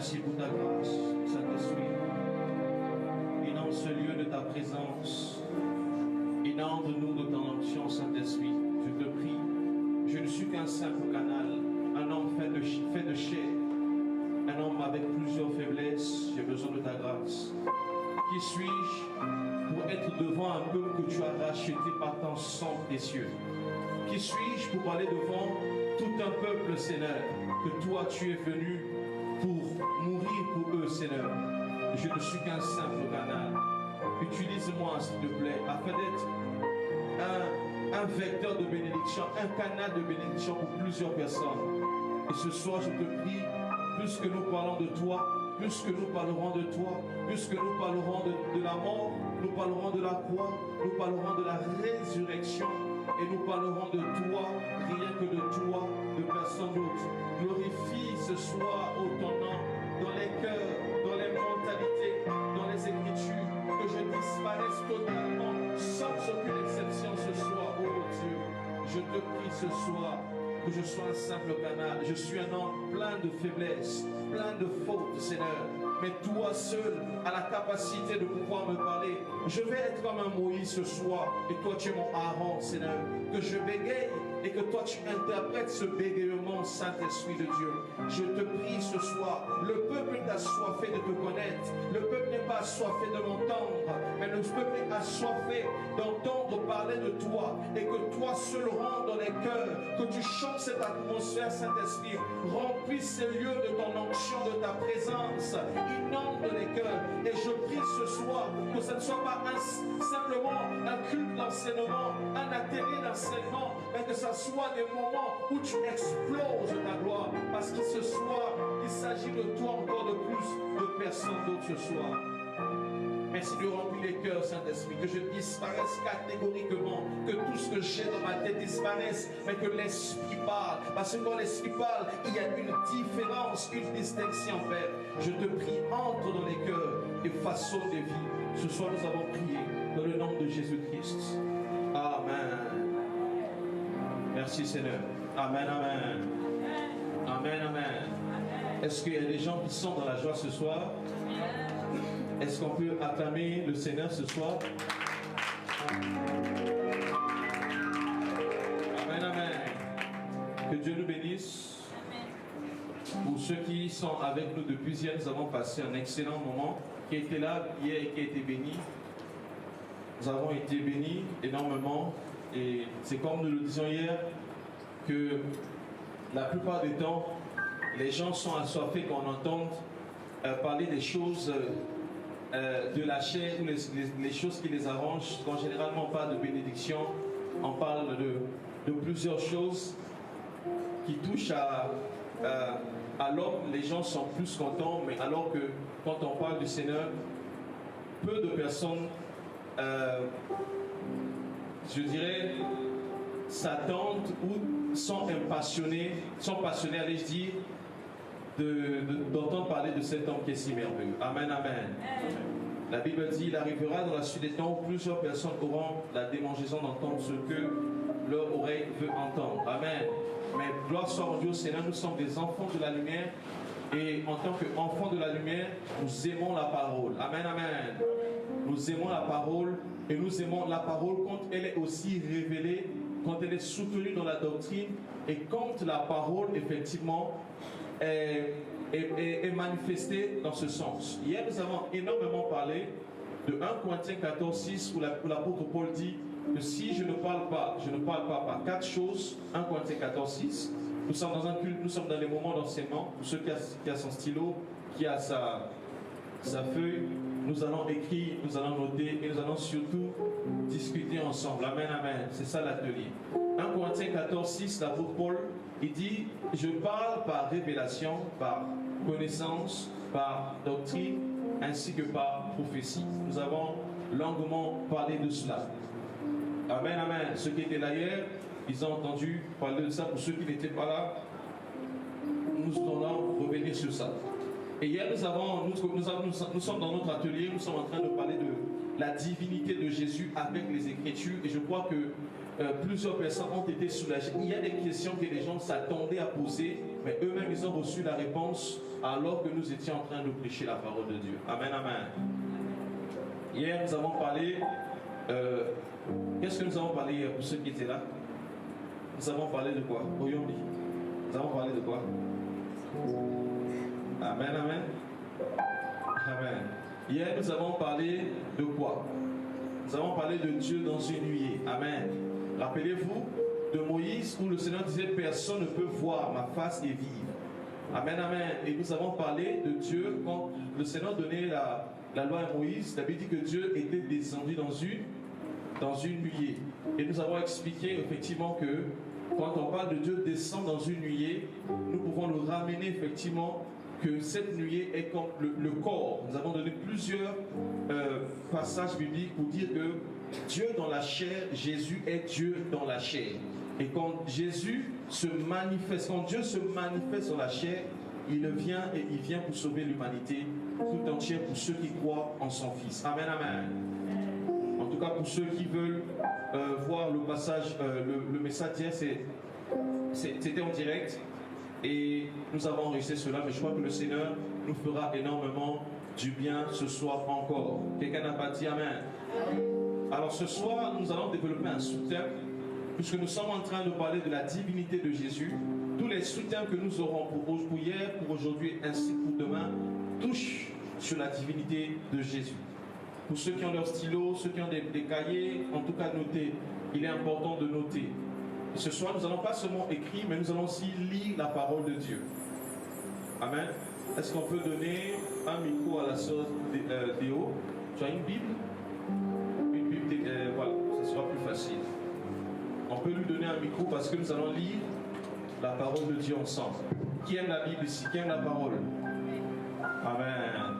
Merci pour ta grâce, Saint-Esprit. Inonde ce lieu de ta présence. Inonde-nous de ton onction, Saint-Esprit. Je te prie. Je ne suis qu'un simple canal, un homme fait de chair, un homme avec plusieurs faiblesses. J'ai besoin de ta grâce. Qui suis-je pour être devant un peuple que tu as racheté par ton sang précieux? Qui suis-je pour aller devant tout un peuple, Seigneur, que toi tu es venu pour mourir pour eux, Seigneur? Je ne suis qu'un simple canal. Utilise-moi, s'il te plaît, afin d'être un vecteur de bénédiction, un canal de bénédiction pour plusieurs personnes. Et ce soir, je te prie, plus que nous parlons de toi, plus que nous parlerons de toi, plus que nous parlerons de la mort, nous parlerons de la croix, nous parlerons de la résurrection, et nous parlerons de toi, rien que de toi, de personne d'autre. Glorifie ce soir au ton nom, dans les cœurs, dans les mentalités, dans les écritures, que je disparaisse totalement, sans aucune exception ce soir, oh Dieu. Je te prie ce soir que je sois un simple canal. Je suis un homme plein de faiblesses, plein de fautes, Seigneur. Mais toi seul as la capacité de pouvoir me parler. Je vais être comme un Moïse ce soir, et toi tu es mon Aaron, Seigneur. Que je bégaye et que toi tu interprètes ce bégayement, Saint-Esprit de Dieu. Je te prie ce soir, le peuple est assoiffé de te connaître. Le peuple n'est pas assoiffé de m'entendre, mais le peuple est assoiffé d'entendre parler de toi, et que toi seul rentre dans les cœurs, que tu changes cette atmosphère, Saint-Esprit. Remplis ces lieux de ton onction, de ta présence. Inonde les cœurs. Et je prie ce soir que ce ne soit pas simplement un culte d'enseignement, un atelier d'enseignement, mais que ce soit des moments où tu exploses ta gloire. Parce que ce soir, il s'agit de toi encore de plus, de personne d'autre ce soir. Merci de remplir les cœurs, Saint-Esprit, que je disparaisse catégoriquement, que tout ce que j'ai dans ma tête disparaisse, mais que l'Esprit parle. Parce que quand l'Esprit parle, il y a une différence, une distinction, Père. Je te prie, entre dans les cœurs et façonne des vies. Ce soir, nous avons prié dans le nom de Jésus-Christ. Amen. Merci, Seigneur. Amen, amen. Amen, amen. Est-ce qu'il y a des gens qui sont dans la joie ce soir? Est-ce qu'on peut acclamer le Seigneur ce soir? Amen, amen. Que Dieu nous bénisse. Pour ceux qui sont avec nous depuis hier, nous avons passé un excellent moment. Qui était là hier et qui a été béni. Nous avons été bénis énormément. Et c'est comme nous le disions hier, que la plupart du temps, les gens sont assoiffés qu'on entende parler des choses de la chair, ou les choses qui les arrangent. Quand généralement on parle de bénédiction, on parle de plusieurs choses qui touchent à l'homme. Les gens sont plus contents, mais alors que quand on parle du Seigneur, peu de personnes, je dirais, s'attendent ou sont passionnés, allais-je dire, d'entendre parler de cet homme qui est si merveilleux. Amen, amen. La Bible dit, il arrivera dans la suite des temps où plusieurs personnes auront la démangeaison d'entendre ce que leur oreille veut entendre. Amen. Mais gloire soit au Dieu au Seigneur, nous sommes des enfants de la lumière, et en tant qu'enfants de la lumière, nous aimons la parole. Amen, amen. Nous aimons la parole, et nous aimons la parole quand elle est aussi révélée, quand elle est soutenue dans la doctrine, et quand la parole, effectivement, est manifestée dans ce sens. Hier, nous avons énormément parlé de 1 Corinthiens 14, 6, où l'apôtre Paul dit que si je ne parle pas par 4 choses, 1 Corinthiens 14, 6, nous sommes dans un culte, nous sommes dans des moments d'enseignement. Pour ceux qui a son stylo, qui a sa feuille, nous allons écrire, nous allons noter, et nous allons surtout discuter ensemble. Amen, amen. C'est ça l'atelier. 1 Corinthiens 14, 6, l'apôtre Paul, il dit, je parle par révélation, par connaissance, par doctrine, ainsi que par prophétie. Nous avons longuement parlé de cela. Amen, amen. Ceux qui étaient là hier, ils ont entendu parler de ça. Pour ceux qui n'étaient pas là, nous allons revenir sur ça. Et hier, nous sommes dans notre atelier, nous sommes en train de parler de la divinité de Jésus avec les Écritures. Et je crois que plusieurs personnes ont été soulagées. Il y a des questions que les gens s'attendaient à poser mais eux-mêmes, ils ont reçu la réponse alors que nous étions en train de prêcher la parole de Dieu. Amen, amen. Hier, nous avons parlé... qu'est-ce que nous avons parlé hier pour ceux qui étaient là? Nous avons parlé de quoi? Oyombi. Nous avons parlé de quoi? Amen, amen. Amen. Hier, nous avons parlé de quoi? Nous avons parlé de Dieu dans une nuée. Amen. Rappelez-vous de Moïse où le Seigneur disait « Personne ne peut voir ma face et vivre ». Amen, amen. Et nous avons parlé de Dieu quand le Seigneur donnait la loi à Moïse. La Bible dit que Dieu était descendu dans une nuée. Et nous avons expliqué effectivement que quand on parle de Dieu descend dans une nuée, nous pouvons le ramener effectivement que cette nuée est comme le corps. Nous avons donné plusieurs passages bibliques pour dire que Dieu dans la chair, Jésus est Dieu dans la chair. Et quand Jésus se manifeste, quand Dieu se manifeste dans la chair, il vient et il vient pour sauver l'humanité tout entière pour ceux qui croient en son Fils. Amen, amen. En tout cas, pour ceux qui veulent voir le passage, le message hier, c'était en direct. Et nous avons enregistré cela, mais je crois que le Seigneur nous fera énormément du bien ce soir encore. Quelqu'un n'a pas dit Amen. Alors ce soir, nous allons développer un sous-thème, puisque nous sommes en train de parler de la divinité de Jésus. Tous les sous-thèmes que nous aurons pour hier, pour aujourd'hui, ainsi que pour demain, touchent sur la divinité de Jésus. Pour ceux qui ont leur stylo, ceux qui ont des cahiers, en tout cas notez. Il est important de noter. Et ce soir, nous n'allons pas seulement écrire, mais nous allons aussi lire la parole de Dieu. Amen. Est-ce qu'on peut donner un micro à la sœur Théo? Tu as une Bible? Une Bible, voilà, ça sera plus facile. On peut lui donner un micro parce que nous allons lire la parole de Dieu ensemble. Qui aime la Bible ici? Qui aime la parole? Amen.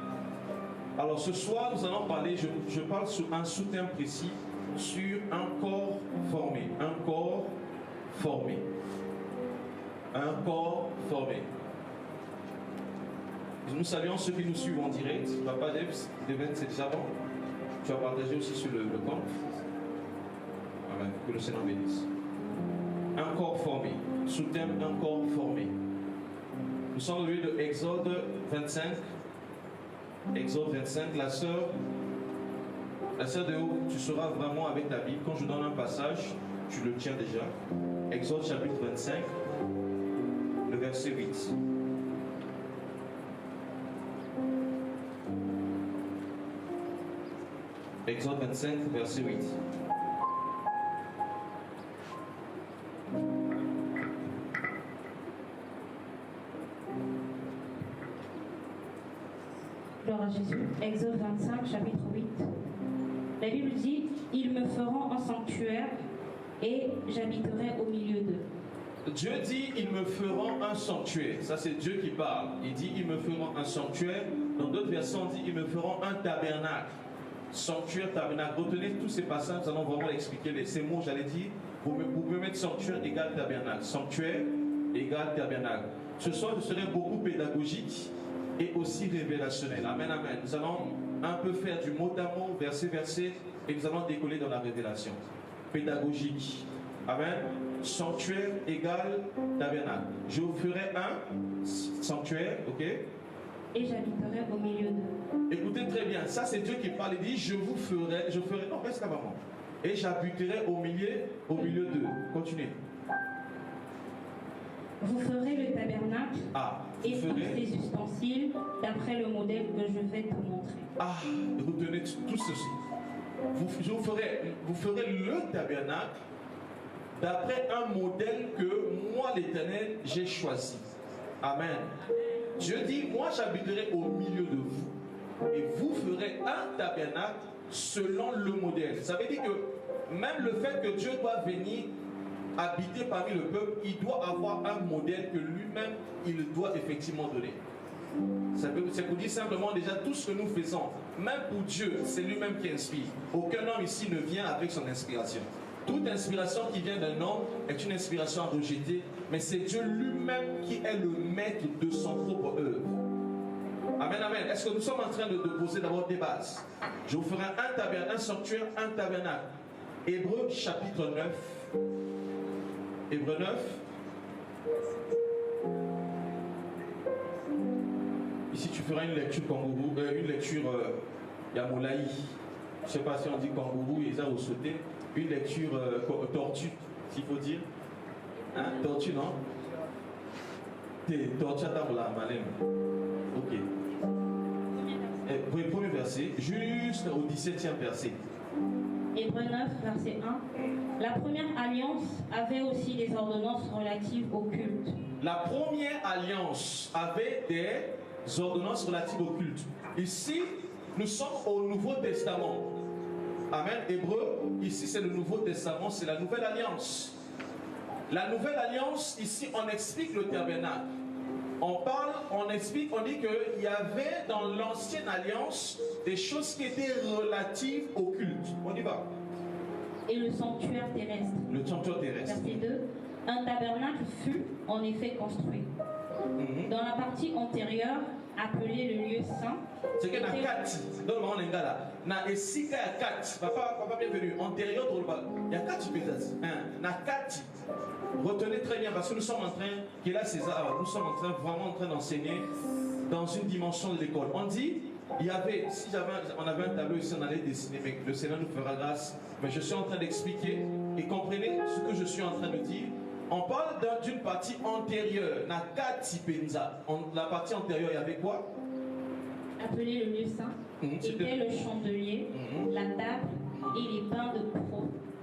Alors ce soir, nous allons parler, je parle sur un sous-thème précis, sur un corps formé. Un corps formé. Un corps formé. Nous saluons ceux qui nous suivent en direct. Papa Devin, c'est déjà bon. Tu as partagé aussi sur le compte. Amen. Que le Seigneur bénisse. Un corps formé. Sous-thème, un corps formé. Nous sommes au lieu de Exode 25. Exode 25, la sœur de haut, tu seras vraiment avec ta Bible. Quand je donne un passage, tu le tiens déjà. Exode chapitre 25, le verset 8. Exode 25, verset 8. Gloire à Jésus. Exode 25, chapitre 8. La Bible dit « Ils me feront un sanctuaire et j'habiterai au milieu d'eux. » Dieu dit « Ils me feront un sanctuaire ». Ça, c'est Dieu qui parle. Il dit « Ils me feront un sanctuaire ». Dans d'autres versions, on dit « Ils me feront un tabernacle ». Sanctuaire, tabernacle. Retenez tous ces passages, nous allons vraiment expliquer ces mots. J'allais dire, vous pouvez mettre sanctuaire égale tabernacle. Sanctuaire égale tabernacle. Ce soir, je serai beaucoup pédagogique et aussi révélationnel. Amen, amen. Nous allons un peu faire du mot à mot, verset, verset, et nous allons décoller dans la révélation. Pédagogique. Amen. Sanctuaire égale tabernacle. Je vous ferai un sanctuaire, ok? Et j'habiterai au milieu d'eux. Écoutez très bien, ça c'est Dieu qui parle. Il dit, je ferai, non, reste là, maman. Et j'habiterai au milieu d'eux. Continuez. Vous ferez le tabernacle et tous ses ustensiles d'après le modèle que je vais te montrer. Retenez tout ceci. Vous ferez le tabernacle d'après un modèle que moi, l'Éternel, j'ai choisi. Amen. Dieu dit, moi j'habiterai au milieu de vous et vous ferez un tabernacle selon le modèle. Ça veut dire que même le fait que Dieu doit venir habiter parmi le peuple, il doit avoir un modèle que lui-même, il doit effectivement donner. C'est pour dire simplement déjà tout ce que nous faisons, même pour Dieu, c'est lui-même qui inspire. Aucun homme ici ne vient avec son inspiration. Toute inspiration qui vient d'un homme est une inspiration à rejeter, mais c'est Dieu lui-même qui est le maître de son propre œuvre. Amen, amen. Est-ce que nous sommes en train de poser d'abord des bases? Je vous ferai un tabernacle, un sanctuaire, un tabernacle. Hébreux chapitre 9. Hébreux 9. Ici, tu feras une lecture kangourou, une lecture Yamolaï. Je ne sais pas si on dit kangourou et ça au sauté. Une lecture tortue, s'il faut dire. Hein? Tortue, non? Tortue à la malène. Ok. Premier verset, juste au 17e verset. Hébreux 9, verset 1. La première alliance avait aussi des ordonnances relatives au culte. La première alliance avait des ordonnances relatives au culte. Ici, nous sommes au Nouveau Testament. Amen. Hébreu, ici c'est le Nouveau Testament, c'est la Nouvelle Alliance. La Nouvelle Alliance, ici on explique le tabernacle. On parle, on explique, on dit qu'il y avait dans l'ancienne alliance des choses qui étaient relatives au culte. On y va. Et le sanctuaire terrestre. Le sanctuaire terrestre. Verset 2. Un tabernacle fut en effet construit. Dans la partie antérieure, appelée le lieu saint. C'est que na kati, dans le moment là, na esika ya kati, papa bienvenue, antérieur pour le bas. Il y a kati peut-être. Na kati. Retenez très bien parce que nous sommes en train, qui est là César, nous sommes vraiment en train d'enseigner dans une dimension de l'école. On dit, il y avait, si on avait un tableau ici, on allait dessiner, mais le Seigneur nous fera grâce. Mais je suis en train d'expliquer et comprenez ce que je suis en train de dire. On parle d'une partie antérieure, na kati penza. La partie antérieure, il y avait quoi? Appelé le lieu saint, était le chandelier, la table et les pains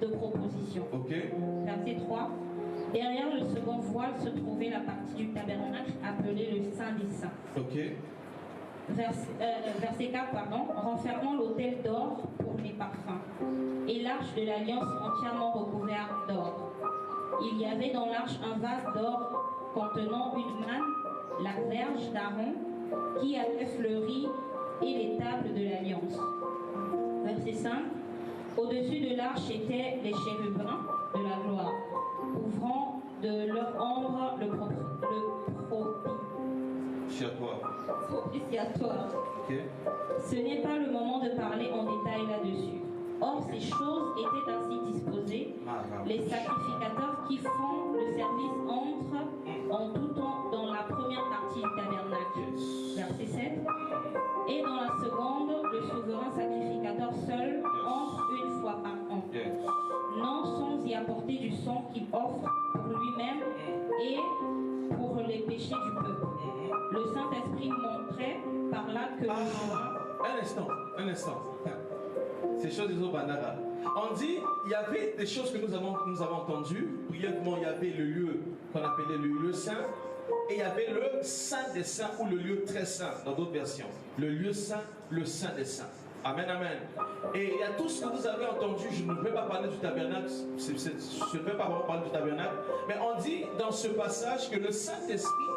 de proposition. Okay. Verset 3. Derrière le second voile se trouvait la partie du tabernacle appelée le Saint des Saints. Okay. Verset 4, renfermant l'autel d'or pour les parfums et l'arche de l'alliance entièrement recouverte d'or. Il y avait dans l'arche un vase d'or contenant une manne, la verge d'Aaron, qui avait fleuri et les tables de l'alliance. Verset 5. Au-dessus de l'arche étaient les chérubins de la gloire, ouvrant de leur ombre le propitiatoire. Okay. Ce n'est pas le moment de parler en détail là-dessus. Or, ces choses étaient ainsi disposées. Les sacrificateurs qui font le service entrent en tout temps dans la première partie du tabernacle. Verset 7. Et dans la seconde, le souverain sacrificateur seul entre une fois par an. Non sans y apporter du sang qu'il offre pour lui-même et pour les péchés du peuple. Le Saint-Esprit montrait par là que... Un instant. Ces choses des Obandara. On dit, il y avait des choses que nous avons entendues. Brièvement, il y avait le lieu qu'on appelait le lieu saint. Et il y avait le Saint des Saints ou le lieu très saint dans d'autres versions. Le lieu saint, le Saint des Saints. Amen, amen. Et il y a tout ce que vous avez entendu. Je ne vais pas parler du tabernacle. Je ne vais pas vraiment parler du tabernacle. Mais on dit dans ce passage que le Saint-Esprit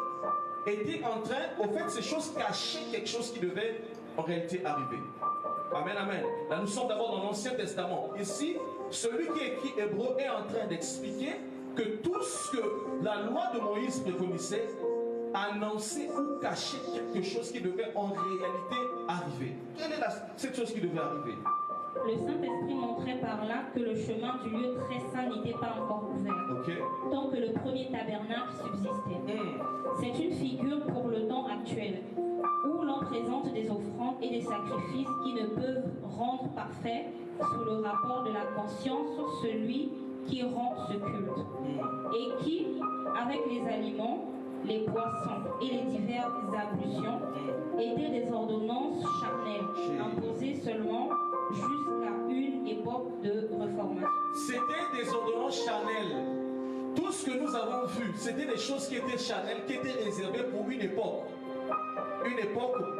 était en train, au fait, ces choses cachaient quelque chose qui devait en réalité arriver. Amen, amen. Là, nous sommes d'abord dans l'Ancien Testament. Ici, celui qui écrit Hébreu est en train d'expliquer que tout ce que la loi de Moïse préconisait annonçait ou cachait quelque chose qui devait en réalité arriver. Quelle est cette chose qui devait arriver? Le Saint-Esprit montrait par là que le chemin du lieu très saint n'était pas encore ouvert, tant que le premier tabernacle subsistait. C'est une figure pour le temps actuel, où l'on présente des offrandes et des sacrifices qui ne peuvent rendre parfait sous le rapport de la conscience celui qui rend ce culte, et qui, avec les aliments, les poissons et les diverses ablutions, étaient des ordonnances charnelles, imposées seulement jusqu'à une époque de réformation. C'était des ordonnances charnelles. Tout ce que nous avons vu, c'était des choses qui étaient charnelles, qui étaient réservées pour une époque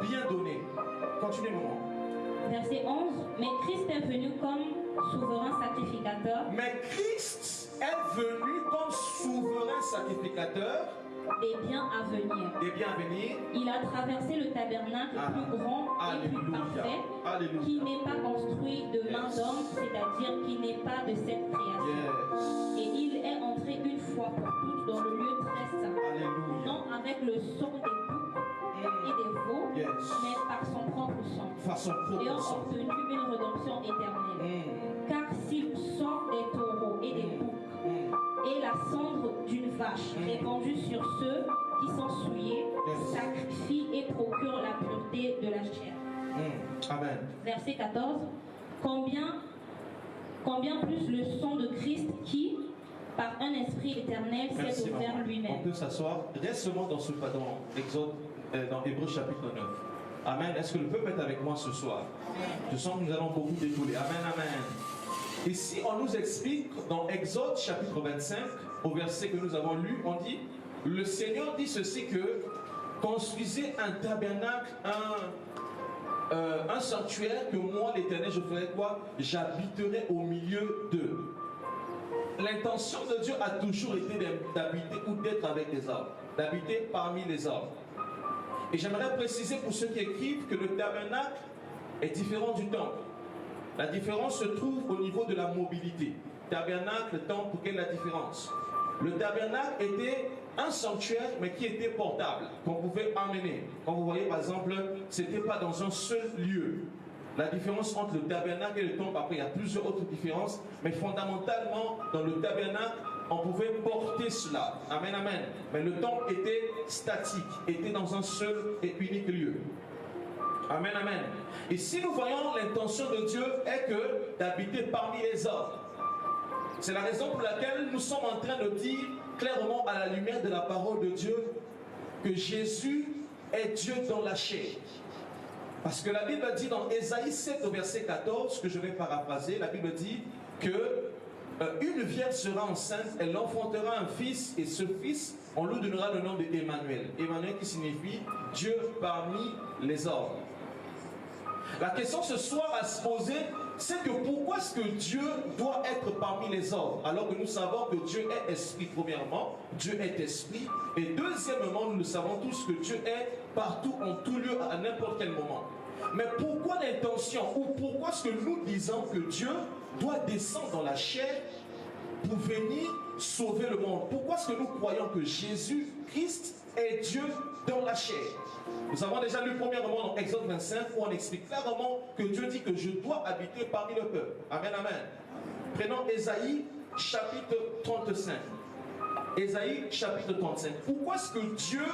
bien donnée. Continuez, maman. Verset 11. Mais Christ est venu comme souverain sacrificateur. Mais Christ est venu comme souverain sacrificateur des biens à venir. Des biens à venir. Il a traversé le tabernacle plus grand et plus parfait, qui n'est pas construit de main d'homme, c'est-à-dire qui n'est pas de cette création. Et il est entré une fois pour toutes dans le lieu très saint, non avec le sang des boucs et des veaux, mais par son propre sang, ayant obtenu une rédemption éternelle. Car si le sang des taureaux et des boucs et la cendre d'une vache répandue sur ceux qui sont souillés sacrifient et procurent la pureté de la chair. Amen. Verset 14. Combien plus le sang de Christ qui, par un esprit éternel, s'est offert lui-même. On peut s'asseoir. Reste seulement dans ce dans Exode, dans Hébreux chapitre 9. Amen. Est-ce que le peuple est avec moi ce soir? Je sens que nous allons beaucoup découler. Amen, amen. Ici, on nous explique dans Exode chapitre 25, au verset que nous avons lu, on dit, le Seigneur dit ceci que construisez un tabernacle, un sanctuaire que moi, l'Éternel, je ferai quoi? J'habiterai au milieu d'eux. L'intention de Dieu a toujours été d'habiter ou d'être avec les hommes, d'habiter parmi les hommes. Et j'aimerais préciser pour ceux qui écrivent que le tabernacle est différent du temple. La différence se trouve au niveau de la mobilité. Tabernacle, temple, quelle est la différence? Le tabernacle était un sanctuaire, mais qui était portable, qu'on pouvait emmener. Quand vous voyez, par exemple, ce n'était pas dans un seul lieu. La différence entre le tabernacle et le temple, après, il y a plusieurs autres différences, mais fondamentalement, dans le tabernacle, on pouvait porter cela. Amen, amen. Mais le temple était statique, était dans un seul et unique lieu. Amen, amen. Et si nous voyons l'intention de Dieu est que d'habiter parmi les hommes, c'est la raison pour laquelle nous sommes en train de dire clairement à la lumière de la parole de Dieu que Jésus est Dieu dans la chair. Parce que la Bible dit dans Ésaïe 7 au verset 14, que je vais paraphraser, la Bible dit que une vierge sera enceinte, elle enfantera un fils, et ce fils, on lui donnera le nom d'Emmanuel. Emmanuel qui signifie Dieu parmi les hommes. La question ce soir à se poser, c'est que pourquoi est-ce que Dieu doit être parmi les hommes, alors que nous savons que Dieu est esprit, premièrement, Dieu est esprit, et deuxièmement, nous le savons tous que Dieu est partout, en tout lieu, à n'importe quel moment. Mais pourquoi l'intention, ou pourquoi est-ce que nous disons que Dieu doit descendre dans la chair pour venir sauver le monde? Pourquoi est-ce que nous croyons que Jésus-Christ est Dieu dans la chair? Nous avons déjà lu premièrement dans Exode 25 où on explique clairement que Dieu dit que je dois habiter parmi le peuple. Amen, amen. Prenons Ésaïe chapitre 35. Ésaïe chapitre 35. Pourquoi est-ce que Dieu,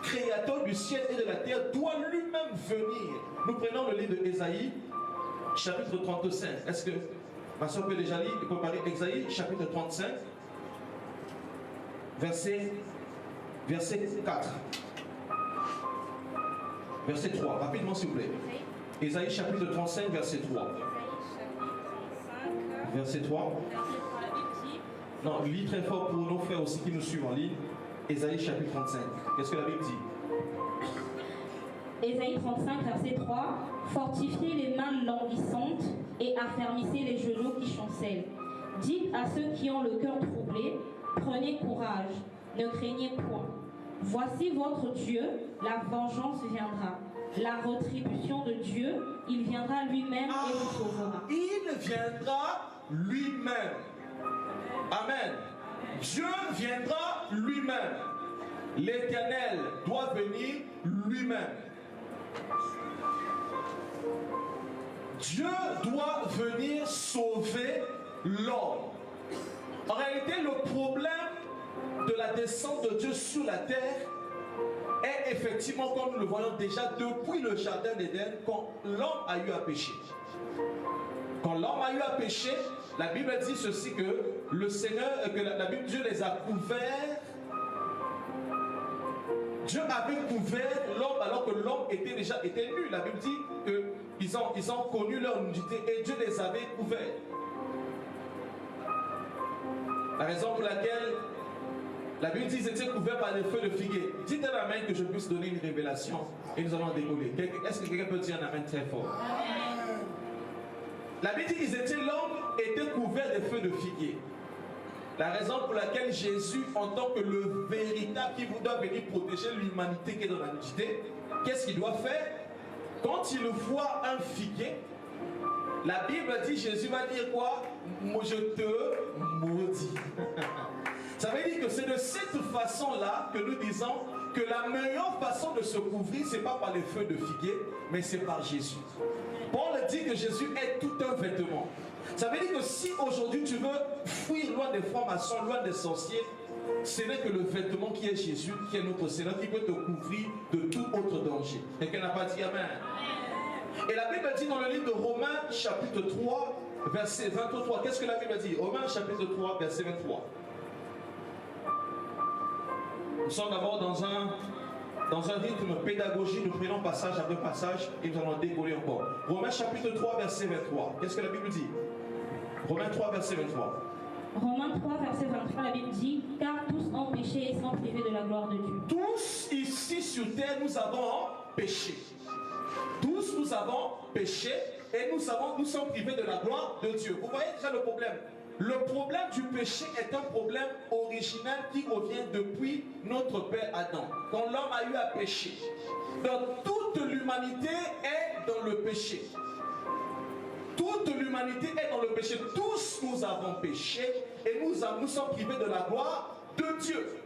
créateur du ciel et de la terre, doit lui-même venir? Nous prenons le livre de Ésaïe chapitre 35. Est-ce que ma soeur peut déjà lire et préparer Ésaïe chapitre 35 verset 4. Verset 3, rapidement s'il vous plaît. Ésaïe chapitre 35, verset 3. Verset 3. Non, lis très fort pour nos frères aussi qui nous suivent en ligne. Ésaïe chapitre 35. Qu'est-ce que la Bible dit? Ésaïe 35, verset 3. Fortifiez les mains languissantes et affermissez les genoux qui chancellent. Dites à ceux qui ont le cœur troublé, prenez courage, ne craignez point. Voici votre Dieu, la vengeance viendra. La rétribution de Dieu, il viendra lui-même et vous sauvera. Il viendra lui-même. Amen. Dieu viendra lui-même. L'Éternel doit venir lui-même. Dieu doit venir sauver l'homme. En réalité, le problème de la descente de Dieu sur la terre est effectivement, comme nous le voyons déjà depuis le jardin d'Éden, quand l'homme a eu à pécher. Quand l'homme a eu à pécher, la Bible dit ceci que le Seigneur, que la Bible, Dieu les a couverts. Dieu avait couvert l'homme alors que l'homme était nu. La Bible dit qu'ils ont connu leur nudité et Dieu les avait couverts. La raison pour laquelle la Bible dit qu'ils étaient couverts par les feux de figuier. Dites un amen que je puisse donner une révélation et nous allons décoller. Est-ce que quelqu'un peut dire un amen très fort? Amen. La Bible dit l'homme était couvert des feux de figuier. La raison pour laquelle Jésus, en tant que le véritable qui doit venir protéger l'humanité qui est dans la nudité, qu'est-ce qu'il doit faire? Quand il voit un figuier, la Bible dit, Jésus va dire quoi? Je te maudis. Ça veut dire que c'est de cette façon-là que nous disons que la meilleure façon de se couvrir, ce n'est pas par les feux de figuier, mais c'est par Jésus. Paul dit que Jésus est tout un vêtement. Ça veut dire que si aujourd'hui tu veux fuir loin des francs-maçons, loin des sorciers, ce n'est que le vêtement qui est Jésus, qui est notre Seigneur, qui peut te couvrir de tout autre danger. Quelqu'un n'a pas dit Amen. Et la Bible dit dans le livre de Romains, chapitre 3, verset 23. Qu'est-ce que la Bible dit? Romains, chapitre 3, verset 23. Nous sommes d'abord dans un rythme pédagogique. Nous prenons passage après passage et nous allons décoller encore. Romains, chapitre 3, verset 23. Qu'est-ce que la Bible dit? Romains 3, verset 23. Romains 3, verset 23, la Bible dit: car tous ont péché et sont privés de la gloire de Dieu. Tous ici sur terre, nous avons péché. Tous nous avons péché et nous sommes privés de la gloire de Dieu. Vous voyez déjà le problème. Le problème du péché est un problème original qui revient depuis notre père Adam, quand l'homme a eu à pécher. Donc toute l'humanité est dans le péché. Toute l'humanité est dans le péché. Tous nous avons péché et nous sommes privés de la gloire de Dieu.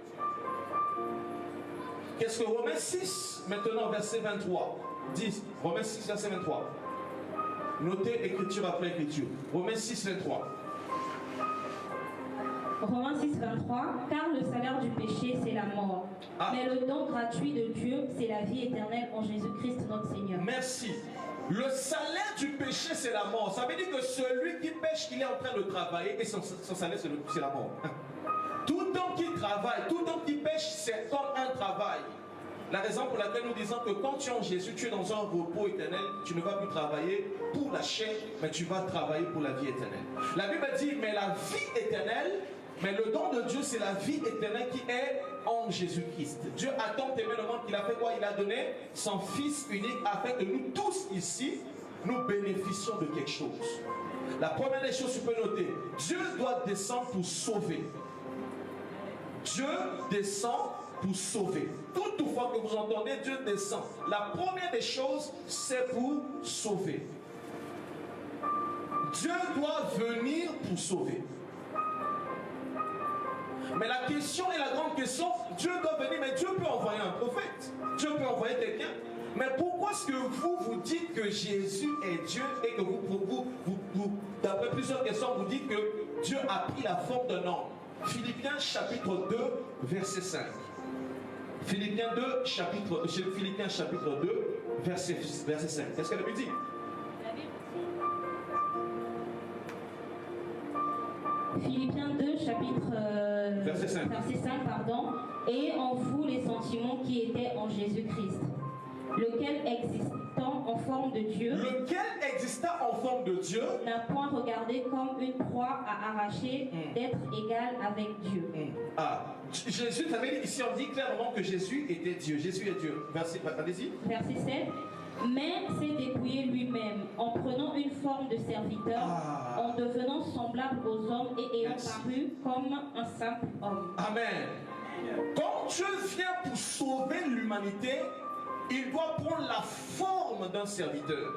Qu'est-ce que Romains 6, maintenant verset 23, dit? Romains 6, verset 23. Notez écriture après écriture. Romains 6, 23. Romains 6, 23. Car le salaire du péché, c'est la mort. Mais le don gratuit de Dieu, c'est la vie éternelle en Jésus-Christ notre Seigneur. Merci. Le salaire du péché, c'est la mort. Ça veut dire que celui qui pêche, il est en train de travailler et son salaire, c'est la mort. Tout homme qui travaille, tout homme qui pêche, c'est comme un travail. La raison pour laquelle nous disons que quand tu es en Jésus, tu es dans un repos éternel, tu ne vas plus travailler pour la chair, mais tu vas travailler pour la vie éternelle. La Bible dit, mais la vie éternelle, mais le don de Dieu, c'est la vie éternelle qui est en Jésus-Christ. Dieu a tant aimé le monde qu'il a fait quoi? Il a donné son Fils unique afin que nous tous ici, nous bénéficions de quelque chose. La première des choses, tu peux noter, Dieu doit descendre pour sauver. Dieu descend pour sauver. Toutefois que vous entendez Dieu descend, la première des choses, c'est pour sauver. Dieu doit venir pour sauver. Mais la question est la grande question, Dieu doit venir, mais Dieu peut envoyer un prophète, Dieu peut envoyer quelqu'un. Mais pourquoi est-ce que vous dites que Jésus est Dieu et que vous d'après plusieurs questions, vous dites que Dieu a pris la forme d'un homme? Philippiens chapitre 2, verset 5. Philippiens chapitre 2, verset 5. Qu'est-ce qu'elle a dit? Philippiens 2, chapitre verset 5, et en vous les sentiments qui étaient en Jésus-Christ, lequel existant en forme de Dieu, n'a point regardé comme une proie à arracher d'être égal avec Dieu. Jésus, ça veut dire ici on dit clairement que Jésus était Dieu. Jésus est Dieu. Allez-y. Verset 7. Mais s'est dépouillé lui-même en prenant une forme de serviteur, en devenant semblable aux hommes et ayant paru comme un simple homme. Amen. Quand Dieu vient pour sauver l'humanité, il doit prendre la forme d'un serviteur.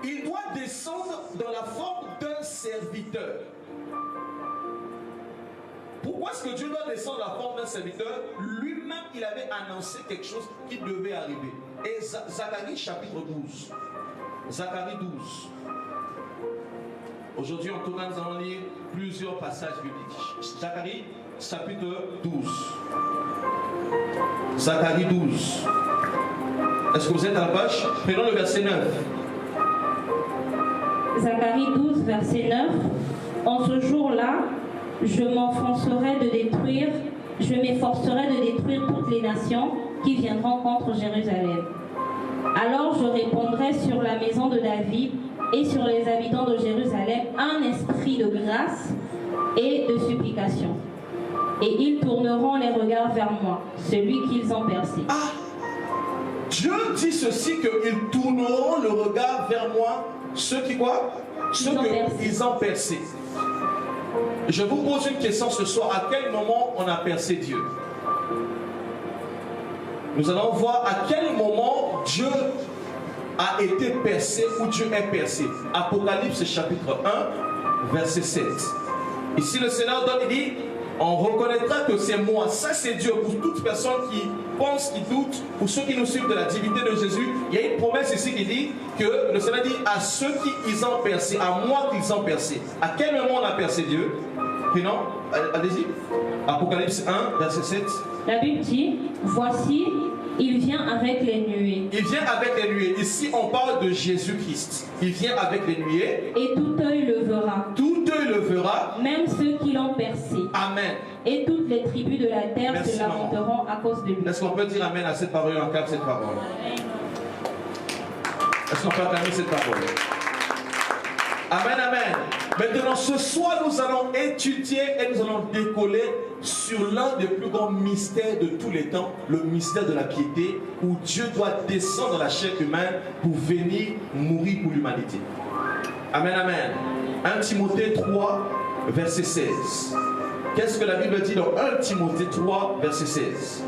Il doit descendre dans la forme d'un serviteur. Pourquoi est-ce que Dieu doit descendre la forme d'un serviteur? Lui-même, il avait annoncé quelque chose qui devait arriver. Et Zacharie chapitre 12. Zacharie 12. Aujourd'hui, en tout cas, nous allons lire plusieurs passages bibliques. Zacharie chapitre 12. Zacharie 12. Est-ce que vous êtes à la page? Prenons le verset 9. Zacharie 12, verset 9. En ce jour-là, je m'efforcerai de détruire toutes les nations qui viendront contre Jérusalem. Alors je répondrai sur la maison de David et sur les habitants de Jérusalem un esprit de grâce et de supplication. Et ils tourneront les regards vers moi, celui qu'ils ont percé. Dieu dit ceci, qu'ils tourneront le regard vers moi, ceux qui quoi? Ceux qu'ils ont percé. Je vous pose une question ce soir. À quel moment on a percé Dieu? Nous allons voir à quel moment Dieu a été percé ou Dieu est percé. Apocalypse chapitre 1, verset 7. Ici le Seigneur donne, il dit, on reconnaîtra que c'est moi. Ça c'est Dieu. Pour toute personne qui pense, qui doute, pour ceux qui nous suivent de la divinité de Jésus, il y a une promesse ici qui dit que le Seigneur dit à ceux qui ils ont percé, à moi qu'ils ont percé. À quel moment on a percé Dieu? Puis non, allez-y. Apocalypse 1, verset 7. La Bible dit, voici, il vient avec les nuées. Il vient avec les nuées. Ici, on parle de Jésus-Christ. Il vient avec les nuées. Et tout œil le verra. Tout œil le verra. Même ceux qui l'ont percé. Amen. Et toutes les tribus de la terre se lamenteront à cause de lui. Est-ce qu'on peut dire Amen à cette parole et en cap cette parole? Est-ce qu'on peut acclamer cette parole? Amen, amen. Maintenant, ce soir, nous allons étudier et nous allons décoller sur l'un des plus grands mystères de tous les temps, le mystère de la piété, où Dieu doit descendre dans la chair humaine pour venir mourir pour l'humanité. Amen, amen. 1 Timothée 3, verset 16. Qu'est-ce que la Bible dit dans 1 Timothée 3, verset 16?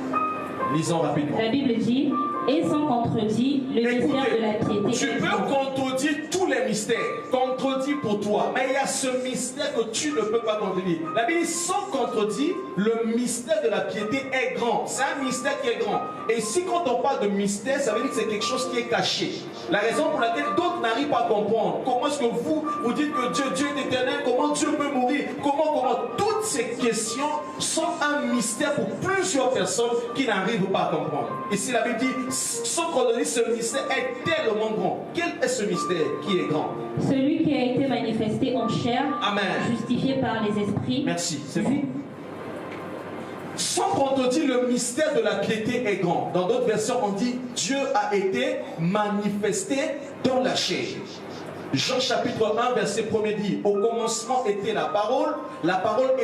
Lisons rapidement. La Bible dit, et sans contredit, le mystère de la piété. Tu peux contredire tous les mystères, contredire pour toi, mais il y a ce mystère que tu ne peux pas contredire. La Bible dit, sans contredit, le mystère de la piété est grand. C'est un mystère qui est grand. Et ici, quand on parle de mystère, ça veut dire que c'est quelque chose qui est caché. La raison pour laquelle d'autres n'arrivent pas à comprendre. Comment est-ce que vous dites que Dieu est éternel? Comment Dieu peut mourir? Comment? Toutes ces questions sont un mystère pour plusieurs personnes qui n'arrivent pas à comprendre. Ici, la Bible dit, sans contredit, ce mystère est tellement grand. Quel est ce mystère qui est grand? Celui qui a été manifesté en chair, Amen. Justifié par les esprits. Merci, c'est bon. Sans contredit, le mystère de la piété est grand. Dans d'autres versions, on dit Dieu a été manifesté dans la chair. Jean chapitre 1, verset 1er dit, au commencement était la parole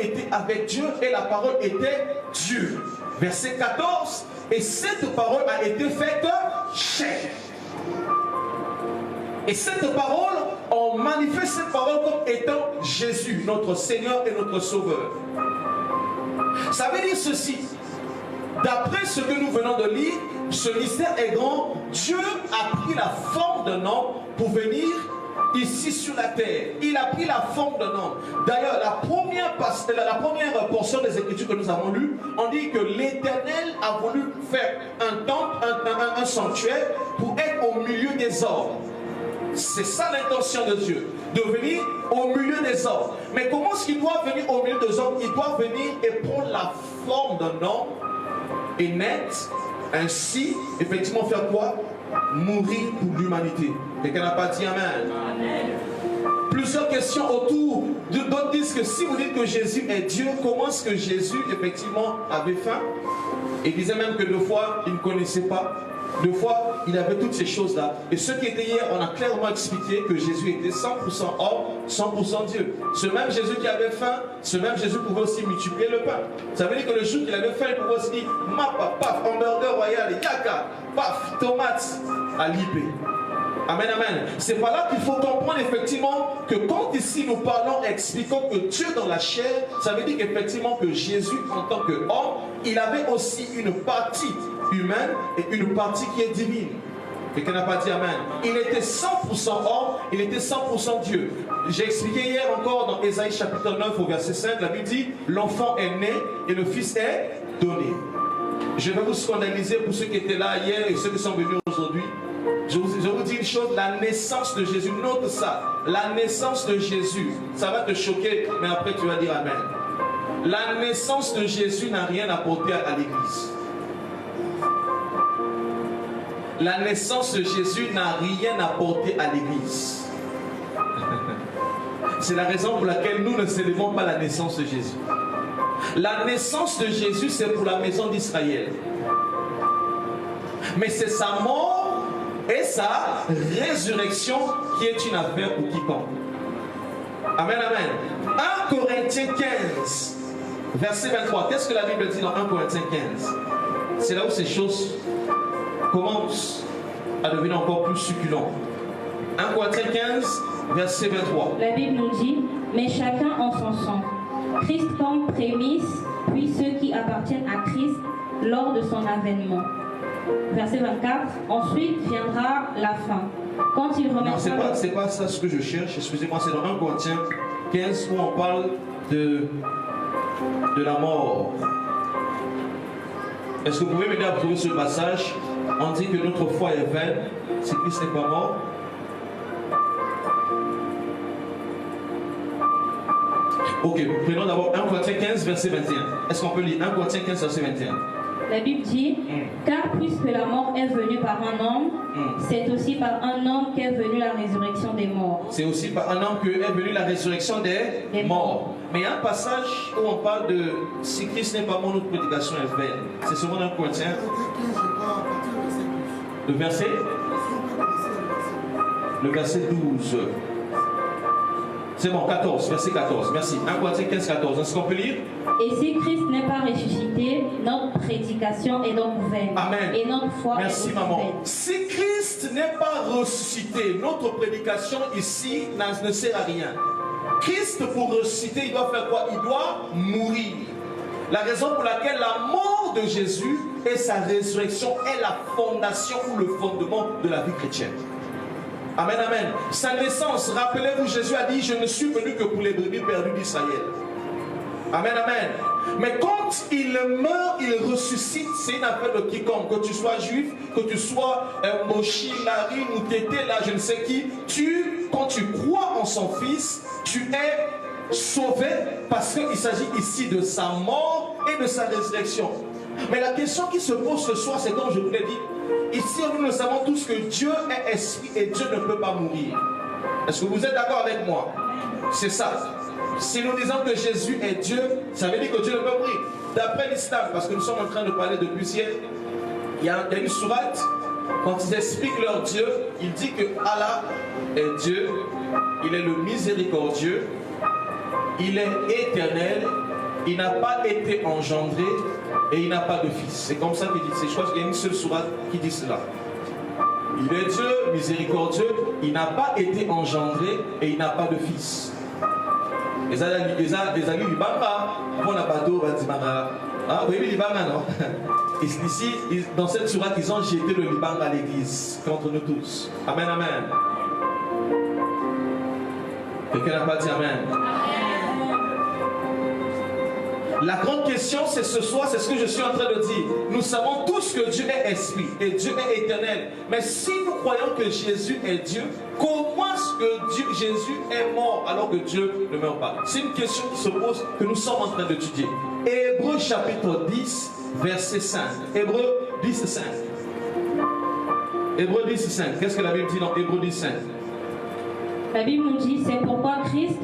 était avec Dieu et la parole était Dieu. Verset 14, et cette parole a été faite chair. Et cette parole, on manifeste cette parole comme étant Jésus, notre Seigneur et notre Sauveur. Ça veut dire ceci. D'après ce que nous venons de lire, ce mystère est grand. Dieu a pris la forme d'un homme pour venir ici sur la terre. Il a pris la forme d'un homme. D'ailleurs, la première portion des Écritures que nous avons lues, on dit que l'Éternel a voulu faire un temple, un sanctuaire pour être au milieu des hommes. C'est ça l'intention de Dieu, de venir au milieu des hommes. Mais comment est-ce qu'il doit venir au milieu des hommes? Il doit venir et prendre la forme d'un homme et naître, ainsi, effectivement, faire quoi? Mourir pour l'humanité. Quelqu'un n'a pas dit Amen. Amen. Plusieurs questions autour. D'autres disent que si vous dites que Jésus est Dieu, comment est-ce que Jésus, effectivement, avait faim? Il disait même que deux fois, il ne connaissait pas. Deux fois, il avait toutes ces choses-là. Et ce qui était hier, on a clairement expliqué que Jésus était 100% homme, 100% Dieu. Ce même Jésus qui avait faim, ce même Jésus pouvait aussi multiplier le pain. Ça veut dire que le jour qu'il avait faim, il pouvait aussi dire mapa, paf, hamburger royal, yaka, paf, tomate, à l'IP. Amen, amen. C'est par là qu'il faut comprendre effectivement que quand ici nous parlons, expliquons que Dieu dans la chair, ça veut dire effectivement que Jésus en tant qu'homme, il avait aussi une partie humaine et une partie qui est divine. Quelqu'un n'a pas dit Amen. Il était 100% homme, il était 100% Dieu. J'ai expliqué hier encore dans Ésaïe chapitre 9 au verset 5, la Bible dit, l'enfant est né et le fils est donné. Je vais vous scandaliser pour ceux qui étaient là hier et ceux qui sont venus aujourd'hui. Je vous dis une chose, la naissance de Jésus, note ça, la naissance de Jésus, ça va te choquer, mais après tu vas dire Amen. La naissance de Jésus n'a rien apporté à l'église. La naissance de Jésus n'a rien apporté à l'église. C'est la raison pour laquelle nous ne célébrons pas la naissance de Jésus. La naissance de Jésus, c'est pour la maison d'Israël. Mais c'est sa mort et sa résurrection qui est une affaire pour quiconque. Amen, amen. 1 Corinthiens 15, verset 23. Qu'est-ce que la Bible dit dans 1 Corinthiens 15? C'est là où ces choses commencent à devenir encore plus succulentes. 1 Corinthiens 15, verset 23. La Bible nous dit, mais chacun en son sang. Christ comme prémisse, puis ceux qui appartiennent à Christ lors de son avènement. Verset 24, ensuite viendra la fin. Quand il remettra... Non, c'est pas ça ce que je cherche, excusez-moi, c'est dans 1 Corinthiens 15 où on parle de la mort. Est-ce que vous pouvez m'aider à trouver ce passage? On dit que notre foi est vaine si Christ n'est pas mort. Ok, prenons d'abord 1 Corinthiens 15, verset 21. Est-ce qu'on peut lire 1 Corinthiens 15, verset 21? La Bible dit, car puisque la mort est venue par un homme, c'est aussi par un homme qu'est venue la résurrection des morts. C'est aussi par un homme qu'est venue la résurrection des morts. Mais il y a un passage où on parle de si Christ n'est pas mort, notre prédication est vaine. C'est souvent 1 Corinthiens. Le verset 12. C'est bon, 14, verset 14. Merci. 1 Corinthiens 15, 14. Est-ce qu'on peut lire? Et si Christ n'est pas ressuscité, notre prédication est donc vaine. Amen. Et notre foi Merci, est maman. vaine. Si Christ n'est pas ressuscité, notre prédication ici ne sert à rien. Christ, pour ressusciter, il doit faire quoi? Il doit mourir. La raison pour laquelle la mort de Jésus et sa résurrection est la fondation ou le fondement de la vie chrétienne. Amen, amen. Sa naissance, rappelez-vous, Jésus a dit, je ne suis venu que pour les brebis perdues d'Israël. Amen, amen. Mais quand il meurt, il ressuscite, c'est une affaire de quiconque. Que tu sois juif, que tu sois Moshi, Larry, ou Tété, là, je ne sais qui, quand tu crois en son fils, tu es sauvé parce qu'il s'agit ici de sa mort et de sa résurrection. Mais la question qui se pose ce soir, c'est comme je vous l'ai dit, ici nous le savons tous que Dieu est esprit et Dieu ne peut pas mourir. Est-ce que vous êtes d'accord avec moi? C'est ça. Si nous disons que Jésus est Dieu, ça veut dire que Dieu ne peut mourir. D'après l'islam, parce que nous sommes en train de parler depuis hier, il y a une sourate, quand ils expliquent leur Dieu, il dit que Allah est Dieu, il est le miséricordieux, il est éternel, il n'a pas été engendré et il n'a pas de fils. C'est comme ça qu'il dit. Je crois qu'il y a une seule sourate qui dit cela. Il est Dieu, miséricordieux, il n'a pas été engendré et il n'a pas de fils. Les amis Libanga, pour la bateau, ah oui, Libanga, non? Ici, dans cette sourate, ils ont jeté le Libanga à l'église, contre nous tous. Amen, amen. Quelqu'un n'a pas dit amen? La grande question, c'est ce soir, c'est ce que je suis en train de dire. Nous savons tous que Dieu est esprit et Dieu est éternel. Mais si nous croyons que Jésus est Dieu, comment est-ce que Jésus est mort alors que Dieu ne meurt pas? C'est une question qui se pose, que nous sommes en train d'étudier. Hébreux chapitre 10, verset 5. Hébreux 10, 5. Hébreux 10, 5. Qu'est-ce que la Bible dit dans Hébreux 10, 5? La Bible nous dit, c'est pourquoi Christ,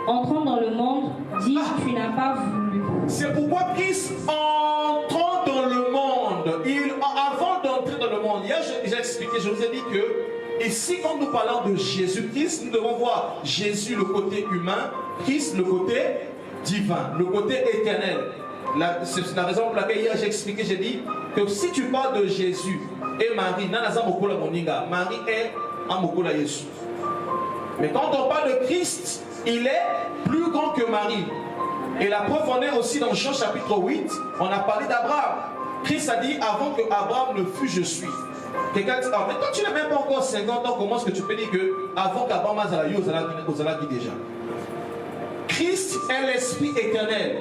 entrant dans le monde, dit, tu n'as pas voulu. C'est pourquoi Christ, entrant dans le monde, avant d'entrer dans le monde, hier j'ai expliqué, je vous ai dit que ici, quand nous parlons de Jésus-Christ, nous devons voir Jésus le côté humain, Christ le côté divin, le côté éternel. C'est la raison pour laquelle hier j'ai expliqué, j'ai dit que si tu parles de Jésus et Marie, Marie est un Mokola Yesu. Mais quand on parle de Christ, il est plus grand que Marie. Et la preuve en est aussi dans Jean chapitre 8, on a parlé d'Abraham. Christ a dit, avant que Abraham ne fût, je suis. Quelqu'un dit, ah, mais toi tu n'as même pas encore 50 ans, comment est-ce que tu peux dire que avant qu'Abraham aille aux déjà? Christ est l'esprit éternel.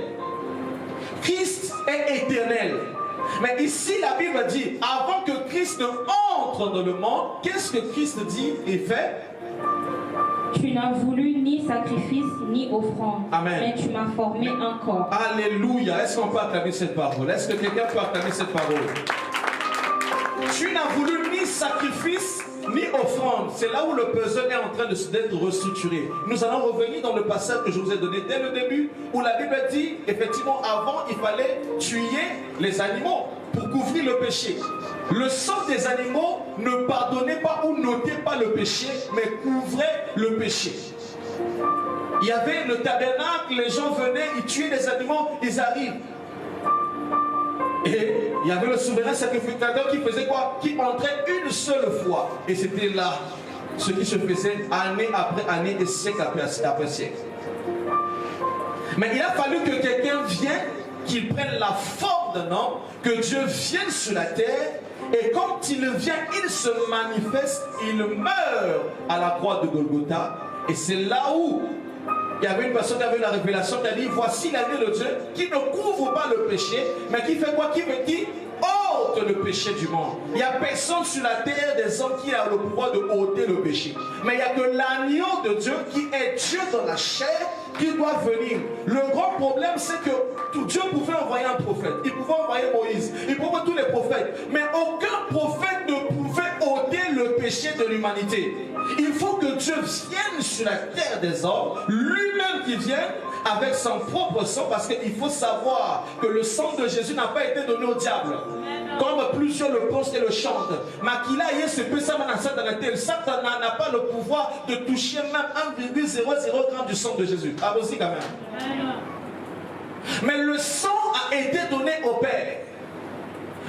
Christ est éternel. Mais ici la Bible dit, avant que Christ ne entre dans le monde, qu'est-ce que Christ dit et fait? Tu n'as voulu ni sacrifice ni offrande. Amen. Mais tu m'as formé un corps. Alléluia. Est-ce qu'on peut acclamer cette parole? Est-ce que quelqu'un peut acclamer cette parole? Tu n'as voulu ni sacrifice ni offrande. C'est là où le puzzle est en train d'être restructuré. Nous allons revenir dans le passage que je vous ai donné dès le début, où la Bible dit, effectivement, avant, il fallait tuer les animaux pour couvrir le péché. Le sang des animaux ne pardonnait pas ou n'ôtait pas le péché, mais couvrait le péché. Il y avait le tabernacle, les gens venaient, ils tuaient les animaux, ils arrivent. Et il y avait le souverain sacrificateur qui faisait quoi? Qui entrait une seule fois. Et c'était là ce qui se faisait année après année et siècle après siècle. Mais il a fallu que quelqu'un vienne, qu'il prenne la forme d'un homme, que Dieu vienne sur la terre. Et quand il vient, il se manifeste, il meurt à la croix de Golgotha. Et c'est là où il y avait une personne qui avait la révélation qui a dit, voici l'agneau de Dieu qui ne couvre pas le péché, mais qui fait quoi? Qui me dit, oh, ôte le péché du monde. Il n'y a personne sur la terre des hommes qui a le pouvoir de ôter le péché. Mais il n'y a que l'agneau de Dieu qui est Dieu dans la chair qui doit venir. Le grand problème, c'est que Dieu pouvait envoyer un prophète. Il pouvait envoyer Moïse. Il pouvait envoyer tous les prophètes. Mais aucun prophète ne pouvait ôter le péché de l'humanité. Il faut que Dieu vienne sur la terre des hommes, lui-même qui vienne avec son propre sang, parce qu'il faut savoir que le sang de Jésus n'a pas été donné au diable. Comme plusieurs le pensent et le chantent. Makila y est ce peu ça Satan n'a pas le pouvoir de toucher même 1,00 g du sang de Jésus. Ah aussi quand même. Mais le sang a été donné au Père.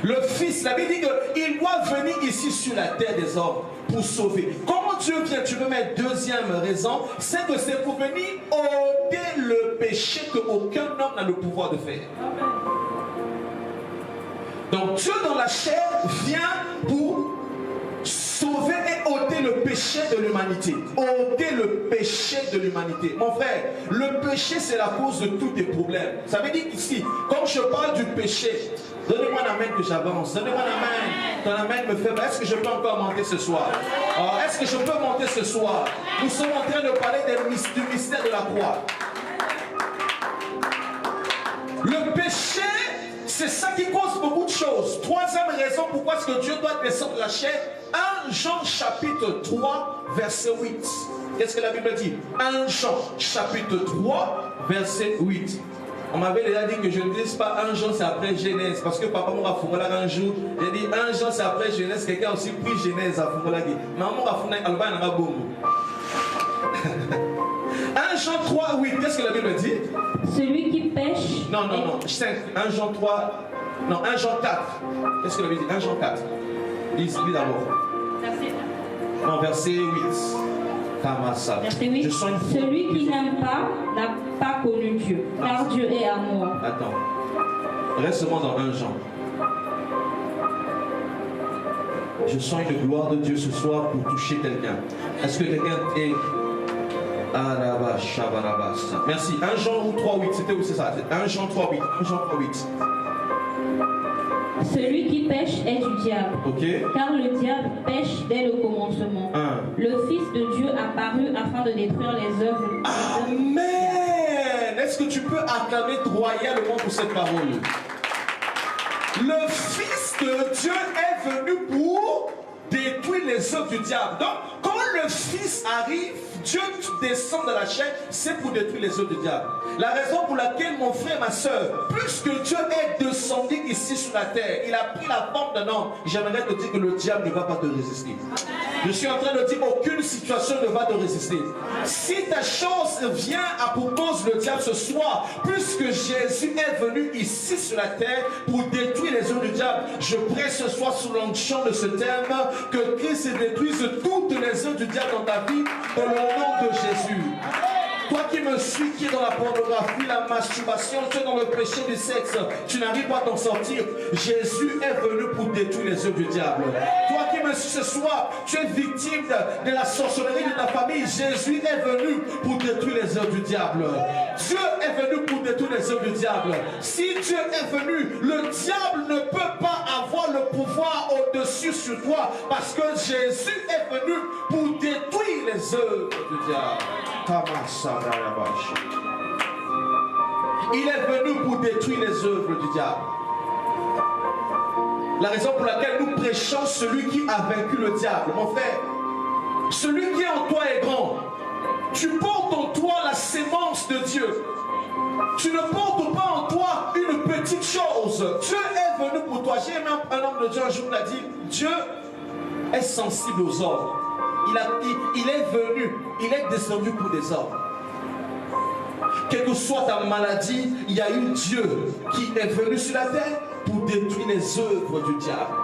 Le Fils, la Bible dit qu'il doit venir ici sur la terre des hommes pour sauver. Comment Dieu vient? Tu veux mettre deuxième raison, c'est que c'est pour venir ôter le péché qu'aucun homme n'a le pouvoir de faire. Donc Dieu dans la chair vient pour sauver et ôter le péché de l'humanité. Ôter le péché de l'humanité. Mon frère, le péché c'est la cause de tous tes problèmes. Ça veut dire qu'ici, quand je parle du péché, donnez-moi un amen que j'avance. Donnez-moi un amen. Ton amen me fait. Est-ce que je peux encore monter ce soir? Est-ce que je peux monter ce soir? Nous sommes en train de parler du mystère de la croix. Le péché, c'est ça qui cause beaucoup de choses. Troisième raison pourquoi est-ce que Dieu doit descendre de la chair. 1 Jean chapitre 3 verset 8. Qu'est-ce que la Bible dit? 1 Jean chapitre 3 verset 8. On m'avait déjà dit que je ne dise pas 1 Jean c'est après Genèse. Parce que papa m'a fourré un jour. J'ai dit 1 Jean c'est après Genèse. Quelqu'un a aussi pris Genèse à fourré. Maman m'a fourré un alba et un bombe. 1 Jean 3, 8, qu'est-ce que la Bible dit? Celui qui pêche... Non, 1 Jean 3, non, 1 Jean 4. Qu'est-ce que la Bible dit? 1 Jean 4. Lis d'abord. Non, verset 8. Verset 8. Celui qui n'aime pas n'a pas connu Dieu, car Dieu est amour. Attends. Reste-moi dans 1 Jean. Je sens une gloire de Dieu ce soir pour toucher quelqu'un. Est-ce que quelqu'un est... Merci. 1 Jean 3, 8. C'était où c'est ça? 1 Jean 3, 8. 1 Jean 3, 8. Celui qui pêche est du diable. Okay. Car le diable pêche dès le commencement. Le Fils de Dieu apparut afin de détruire les œuvres. Amen. Est-ce que tu peux acclamer royalement pour cette parole? Le Fils de Dieu est venu pour détruire les œuvres du diable. Donc, quand le Fils arrive, Dieu descend dans la chair, c'est pour détruire les œuvres du diable. La raison pour laquelle, mon frère, ma soeur, puisque Dieu est descendu ici sur la terre, il a pris la forme d'un homme, j'aimerais te dire que le diable ne va pas te résister. Je suis en train de dire qu'aucune situation ne va te résister. Si ta chance vient à pour cause le diable ce soir, puisque Jésus est venu ici sur la terre pour détruire les œuvres du diable, je prie ce soir sous l'onction de ce thème que Christ détruise toutes les œuvres du diable dans ta vie dans le nom de Jésus. Toi qui me suis, qui est dans la pornographie, la masturbation, tu es dans le péché du sexe, tu n'arrives pas à t'en sortir. Jésus est venu pour détruire les œuvres du diable. Toi qui me suis ce soir, tu es victime de la sorcellerie de ta famille. Jésus est venu pour détruire les œuvres du diable. Dieu est venu pour détruire les œuvres du diable. Si Dieu est venu, le diable ne peut pas avoir le pouvoir au-dessus sur toi, parce que Jésus est venu pour détruire les œuvres du diable. Il est venu pour détruire les œuvres du diable. La raison pour laquelle nous prêchons celui qui a vaincu le diable, mon frère, celui qui est en toi est grand. Tu portes en toi la sémence de Dieu. Tu ne portes pas en toi une petite chose. Dieu est venu pour toi. J'ai aimé un homme de Dieu un jour qui a dit, Dieu est sensible aux hommes. Il est venu, il est descendu pour des hommes. Quelle que soit ta maladie, il y a eu Dieu qui est venu sur la terre pour détruire les œuvres du diable.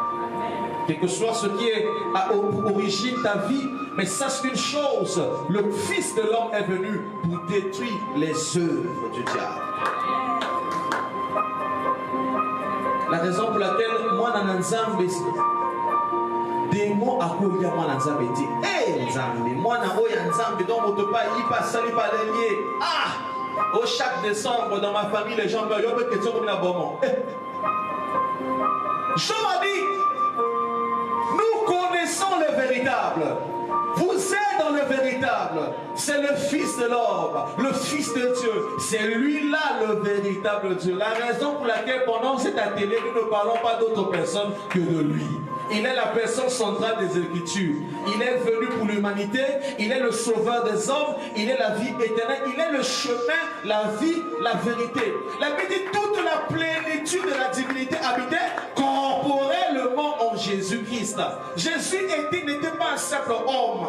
Quel que soit ce qui est à origine de ta vie, mais sache une chose, le Fils de l'homme est venu pour détruire les œuvres du diable. La raison pour laquelle moi, dans Nzambe, des mots à quoi il y a moi dans Nzambe, Nzambe, moi dans Nzambe, donc on ne peut pas y passer, pas les lier. Au chaque décembre, dans ma famille, les gens me disent, il y a une question comme la bonne. Jean a dit, nous connaissons le véritable. Vous êtes dans le véritable. C'est le Fils de l'homme, le Fils de Dieu. C'est lui-là le véritable Dieu. La raison pour laquelle pendant cette atelier, nous ne parlons pas d'autre personne que de lui. Il est la personne centrale des Écritures. Il est venu pour l'humanité. Il est le sauveur des hommes. Il est la vie éternelle. Il est le chemin, la vie, la vérité. La Bible dit toute la plénitude de la divinité habitait corporellement en Jésus-Christ. Jésus n'était pas un simple homme.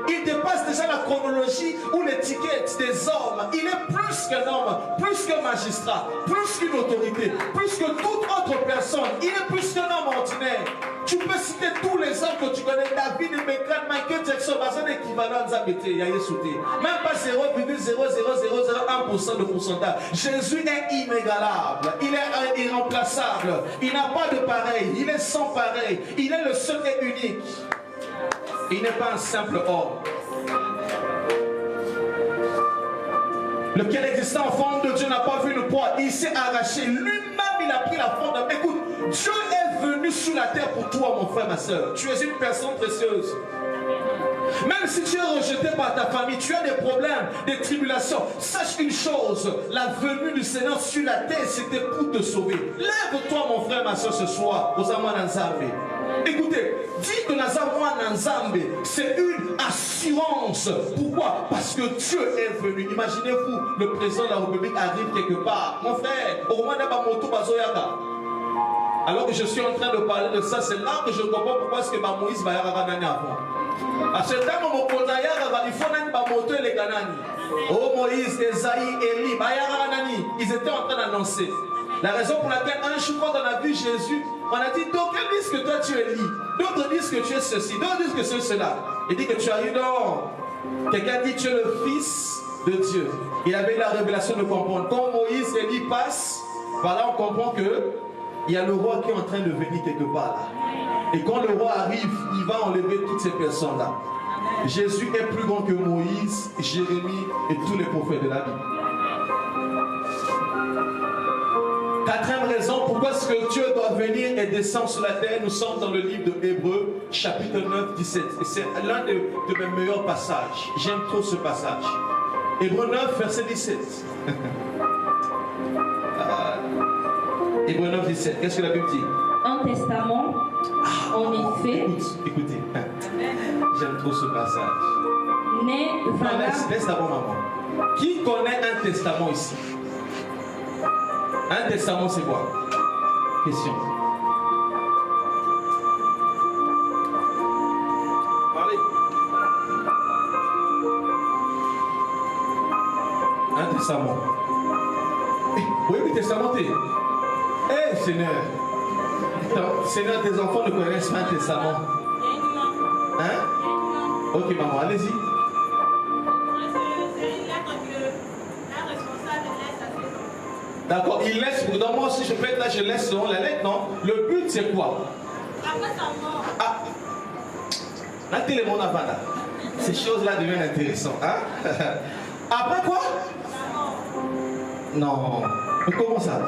Il dépasse déjà la chronologie ou l'étiquette des hommes. Il est plus qu'un homme, plus qu'un magistrat, plus qu'une autorité, plus que toute autre personne. Il est plus qu'un homme ordinaire. Tu peux citer tous les hommes que tu connais, David, Beckham, Michael Jackson, c'est un équivalent à Zabété, même pas 0,00001% de pourcentage. Jésus est inégalable, il est irremplaçable, il n'a pas de pareil, il est sans pareil, il est le seul et unique. Il n'est pas un simple homme. Lequel existant en forme de Dieu n'a pas vu le poids. Il s'est arraché. Lui-même, il a pris la forme de... Écoute, Dieu est venu sur la terre pour toi, mon frère, ma soeur. Tu es une personne précieuse. Même si tu es rejeté par ta famille, tu as des problèmes, des tribulations. Sache une chose, la venue du Seigneur sur la terre, c'était pour te sauver. Lève-toi, mon frère, ma soeur, ce soir, aux Amananzambe. Écoutez, dis que Nazamwananzambe, c'est une assurance. Pourquoi? Parce que Dieu est venu. Imaginez-vous, le président de la République arrive quelque part. Mon frère, au moment de alors que je suis en train de parler de ça, c'est là que je comprends pourquoi est-ce que Moïse va y avoir un avant. À ce temps, il faut que les Ganani. Oh Moïse, Esaïe, Élie, ils étaient en train d'annoncer. La raison pour laquelle un jour quand on a vu Jésus, on a dit, donc ils disent que toi tu es Élie, d'autres disent que tu es ceci, d'autres disent que c'est cela. Il dit que tu as eu non. Quelqu'un dit tu es le Fils de Dieu. Il avait la révélation de comprendre. Quand Moïse et Élie passent, voilà, on comprend que il y a le roi qui est en train de venir quelque part là. Et quand le roi arrive, il va enlever toutes ces personnes-là. Jésus est plus grand que Moïse, Jérémie et tous les prophètes de la Bible. Quatrième raison, pourquoi est-ce que Dieu doit venir et descendre sur la terre? Nous sommes dans le livre de Hébreux, chapitre 9, 17. Et c'est l'un de mes meilleurs passages. J'aime trop ce passage. Hébreux 9, verset 17. Hébreux 9, 17. Qu'est-ce que la Bible dit? Un testament, en effet. Écoutez. J'aime trop ce passage. N'est valable. Laisse d'abord maman. Qui connaît un testament ici? Un testament, c'est quoi? Question. Parlez. Un testament. Oui, mais testamenté. Eh, Seigneur. Seigneur, tes enfants ne connaissent pas un testament. Hein? Ok, maman, allez-y. D'accord, il laisse, dans moi aussi je peux être là, je laisse selon la lettre, non? Le but c'est quoi? Après sa mort. Ah, là, tout le monde avant là. Ces choses-là deviennent intéressantes. Hein? Après quoi? Non, mais comment ça?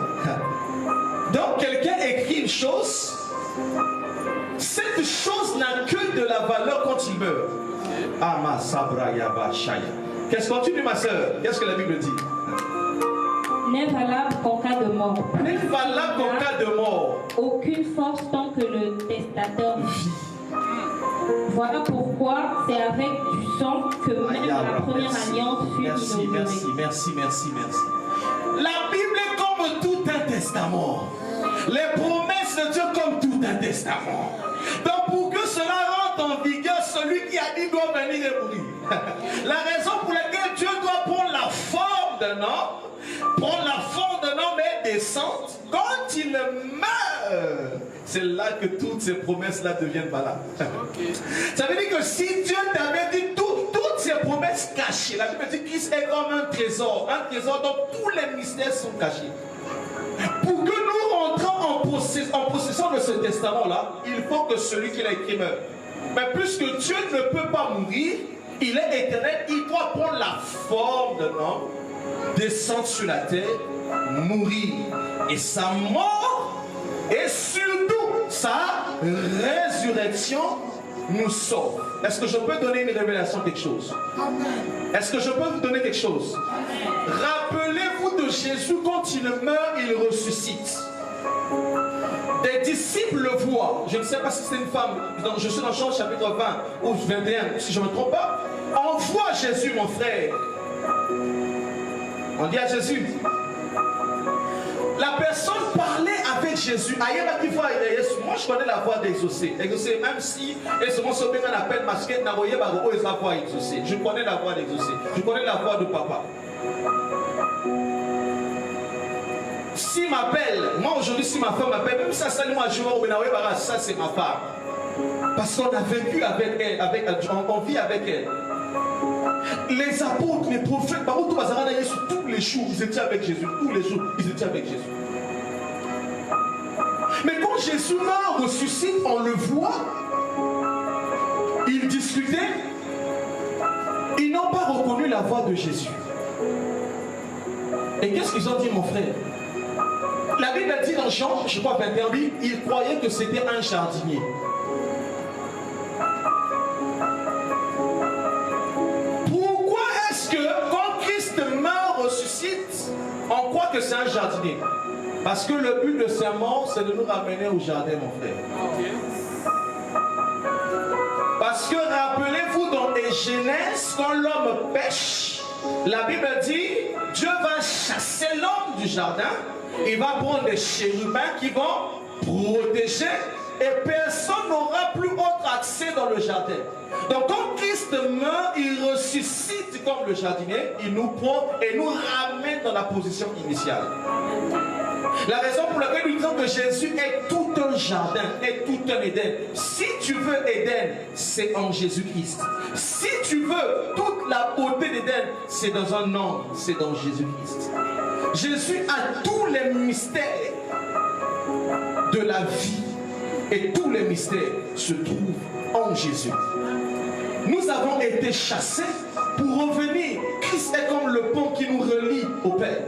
Donc quelqu'un écrit une chose, cette chose n'a que de la valeur quand il meurt. Ama sabra yaba shaya. Qu'est-ce qu'on continue ma soeur? Qu'est-ce que la Bible dit? N'est valable qu'en cas de mort. N'est valable qu'en cas de mort. Aucune force tant que le testateur vit. Voilà pourquoi c'est avec du sang que même la première alliance fut inaugurée. Merci. La Bible est comme tout un testament. Les promesses de Dieu comme tout un testament. Donc pour que cela rentre en vigueur, celui qui a dit doit venir et mourir. La raison pour laquelle Dieu doit prendre la forme d'un homme, et descendre, quand il meurt, c'est là que toutes ces promesses-là deviennent valables. Okay. Ça veut dire que si Dieu t'avait dit toutes ces promesses cachées, la Bible dit que Christ est comme un trésor dont tous les mystères sont cachés. Pour que nous rentrons en possession de ce testament-là, il faut que celui qui l'a écrit meure. Mais puisque Dieu ne peut pas mourir, il est éternel, il doit prendre la forme d'un homme, descendre sur la terre, mourir. Et sa mort est surtout sa résurrection nous sauve. Est-ce que je peux donner une révélation, quelque chose? Est-ce que je peux vous donner quelque chose? Rappelez-vous de Jésus, quand il meurt, il ressuscite. Des disciples le voient. Je ne sais pas si c'est une femme. Je suis dans Jean chapitre 20 ou 21, si je ne me trompe pas. On voit Jésus, mon frère. On dit à Jésus. La personne parlait avec Jésus. Moi, je connais la voix d'exaucé. Exaucé, même si on appelle masqué, je connais la voix d'exaucé. Je connais la voix de papa. S'il m'appelle, moi aujourd'hui, si ma femme m'appelle, même ça, ça c'est ma femme. Parce qu'on a vécu avec elle, on vit avec elle. Les apôtres, les prophètes, tous les jours, ils étaient avec Jésus. Tous les jours, ils étaient avec Jésus. Mais quand Jésus meurt, ressuscite, on le voit. Ils discutaient. Ils n'ont pas reconnu la voix de Jésus. Et qu'est-ce qu'ils ont dit, mon frère? La Bible a dit dans Jean, je crois 21, ils croyaient que c'était un jardinier. Pourquoi est-ce que quand Christ meurt, ressuscite, on croit que c'est un jardinier? Parce que le but de sa mort, c'est de nous ramener au jardin, mon frère. Parce que rappelez-vous dans les Genèses, quand l'homme pêche, la Bible dit, Dieu va chasser l'homme du jardin. Il va prendre des chérubins qui vont protéger et personne n'aura plus autre accès dans le jardin. Donc quand Christ meurt, il ressuscite comme le jardinier, il nous prend et nous ramène dans la position initiale. La raison pour laquelle nous disons que Jésus est tout un jardin, est tout un Éden. Si tu veux Éden, c'est en Jésus-Christ. Si tu veux toute la beauté d'Éden, c'est dans un homme, c'est dans Jésus-Christ. Jésus a tous les mystères de la vie et tous les mystères se trouvent en Jésus. Nous avons été chassés pour revenir. Christ est comme le pont qui nous relie au Père.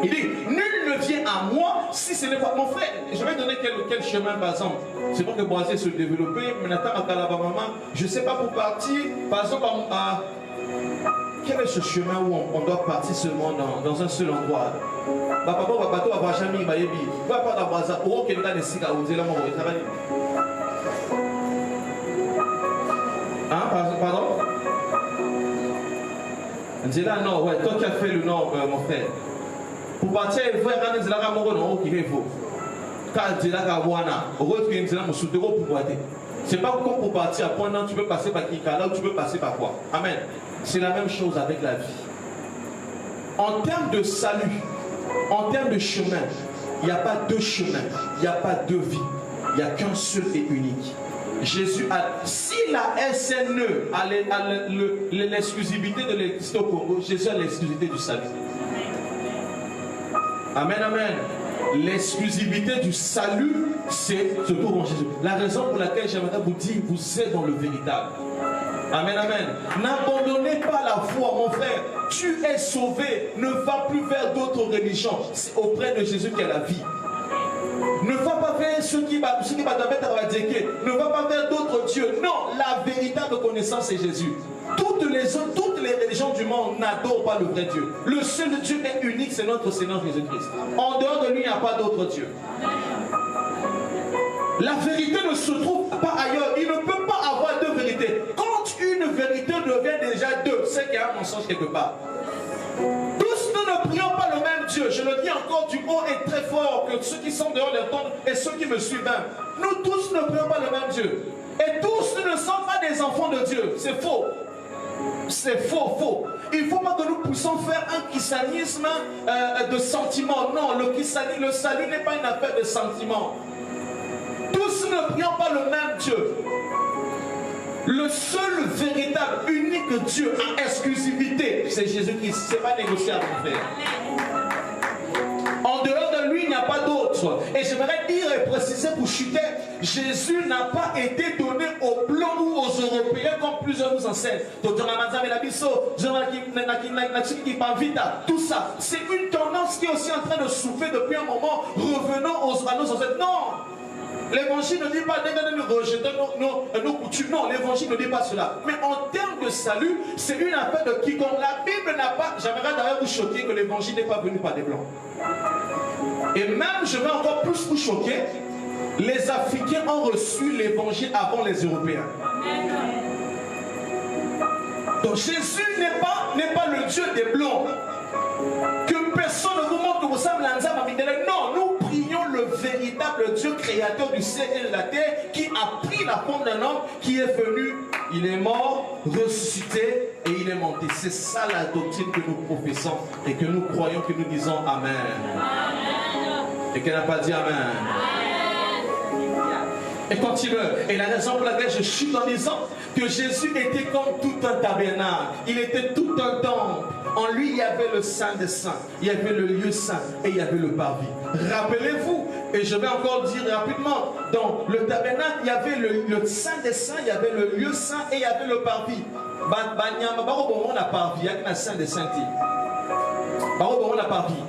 Il dit, nul ne vient à moi si ce n'est pas mon frère. Et je vais donner quel chemin par exemple. C'est bon que Boisé se développer, mais maintenant à Kalabamama, je ne sais pas pour partir, par exemple à quel est ce chemin où on doit partir seulement dans un seul endroit? Pardon? Nzela, non, ouais, toi qui as fait le nord, mon frère. Pour partir, il faut aller dans la Moro, non, qui faut. Car Nzela Kawana, Nzela Moussoutero pour boiter. C'est pas comme pour partir à point, non, tu peux passer par Kikala ou tu peux passer par quoi? Amen. C'est la même chose avec la vie. En termes de salut, en termes de chemin, il n'y a pas deux chemins, il n'y a pas deux vies, il n'y a qu'un seul et unique. Jésus a, si la SNE a l'exclusivité de l'église au Congo, Jésus a l'exclusivité du salut. Amen, amen. L'exclusivité du salut, c'est ce tour en Jésus. La raison pour laquelle j'aimerais vous dire, vous êtes dans le véritable. Amen, amen. N'abandonnez pas la foi, mon frère. Tu es sauvé. Ne va plus vers d'autres religions. C'est auprès de Jésus qu'est la vie. Ne va pas vers ceux qui va ne va pas vers d'autres dieux. Non, la véritable connaissance c'est Jésus. Toutes les religions du monde n'adorent pas le vrai Dieu. Le seul Dieu est unique, c'est notre Seigneur Jésus-Christ. En dehors de lui, il n'y a pas d'autre Dieu. La vérité ne se trouve pas ailleurs. Il ne peut pas avoir deux vérités. Quand une vérité devient déjà deux, c'est qu'il y a un mensonge quelque part. Tous nous ne prions pas le même Dieu. Je le dis encore du haut et très fort que ceux qui sont dehors l'entendent et ceux qui me suivent même. Nous tous ne prions pas le même Dieu. Et tous nous ne sommes pas des enfants de Dieu. C'est faux. C'est faux, faux. Il ne faut pas que nous puissions faire un christianisme de sentiment. Non, le salut n'est pas une affaire de sentiment. Tous ne prions pas le même Dieu. Le seul véritable, unique Dieu à exclusivité, c'est Jésus-Christ. Ce n'est pas négociable, frère. En dehors de lui, il n'y a pas d'autre. Et j'aimerais dire et préciser pour chuter, Jésus n'a pas été donné aux Blancs ou aux Européens comme plusieurs nous enseignent. Tout ça, c'est une tendance qui est aussi en train de souffler depuis un moment. Revenons à nos ancêtres. Non! L'évangile ne dit pas de rejeter nos coutumes. Non, l'évangile ne dit pas cela. Mais en termes de salut, c'est une affaire de quiconque. La Bible n'a pas, j'aimerais d'ailleurs vous choquer que l'évangile n'est pas venu par des blancs. Et même, je vais encore plus vous choquer, les Africains ont reçu l'évangile avant les Européens. Donc Jésus n'est pas le Dieu des blancs. Que personne ne vous montre que vous semblez un zama. Non, nous prions le véritable Dieu créateur du ciel et de la terre qui a pris la forme d'un homme, qui est venu, il est mort, ressuscité et il est monté. C'est ça la doctrine que nous professons et que nous croyons, que nous disons Amen. Et qu'elle n'a pas dit Amen. Et continue. Et la raison pour laquelle je chute en disant que Jésus était comme tout un tabernacle. Il était tout un temple. En lui, il y avait le Saint des Saints. Il y avait le lieu saint et il y avait le parvis. Rappelez-vous, et je vais encore dire rapidement, dans le tabernacle, il y avait le Saint des Saints, il y avait le lieu saint et il y avait le parvis.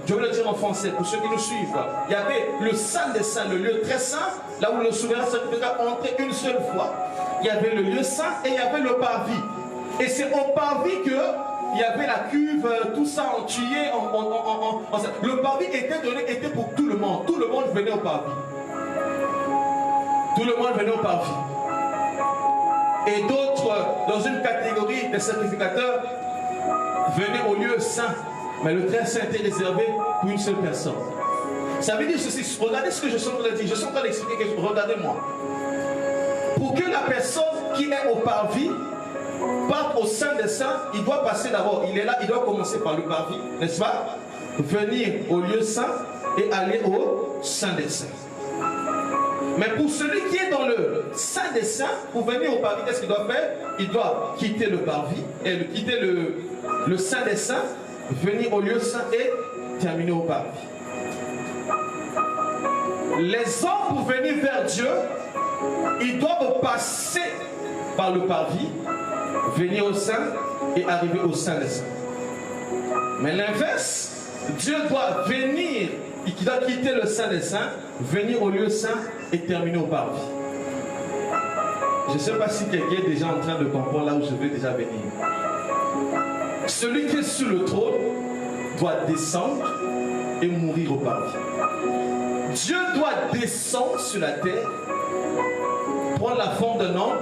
Je vais le dire en français pour ceux qui nous suivent. Il y avait le Saint des Saints, le lieu très saint, là où le souverain sacrificateur entrait une seule fois. Il y avait le lieu saint et il y avait le parvis. Et c'est au parvis que il y avait la cuve, tout ça entuyé. Le parvis était pour tout le monde. Tout le monde venait au parvis. Tout le monde venait au parvis. Et d'autres, dans une catégorie de sacrificateurs, venaient au lieu saint. Mais le très saint était réservé pour une seule personne. Ça veut dire ceci. Regardez ce que je suis en train de dire. Je suis en train d'expliquer. Regardez-moi. Pour que la personne qui est au parvis parte au Saint des Saints, il doit passer d'abord. Il est là, il doit commencer par le parvis, n'est-ce pas? Venir au lieu saint et aller au Saint des Saints. Mais pour celui qui est dans le Saint des Saints, pour venir au parvis, qu'est-ce qu'il doit faire? Il doit quitter le parvis, et quitter le Saint des Saints, venir au lieu saint et terminer au parvis. Les hommes, pour venir vers Dieu, ils doivent passer par le parvis, venir au Saint et arriver au Saint des Saints. Mais l'inverse, Dieu doit venir, il doit quitter le Saint des Saints, venir au lieu saint et terminer au parvis. Je ne sais pas si quelqu'un est déjà en train de comprendre là où je vais déjà venir. Celui qui est sur le trône doit descendre et mourir au parvis. Dieu doit descendre sur la terre, prendre la forme d'un homme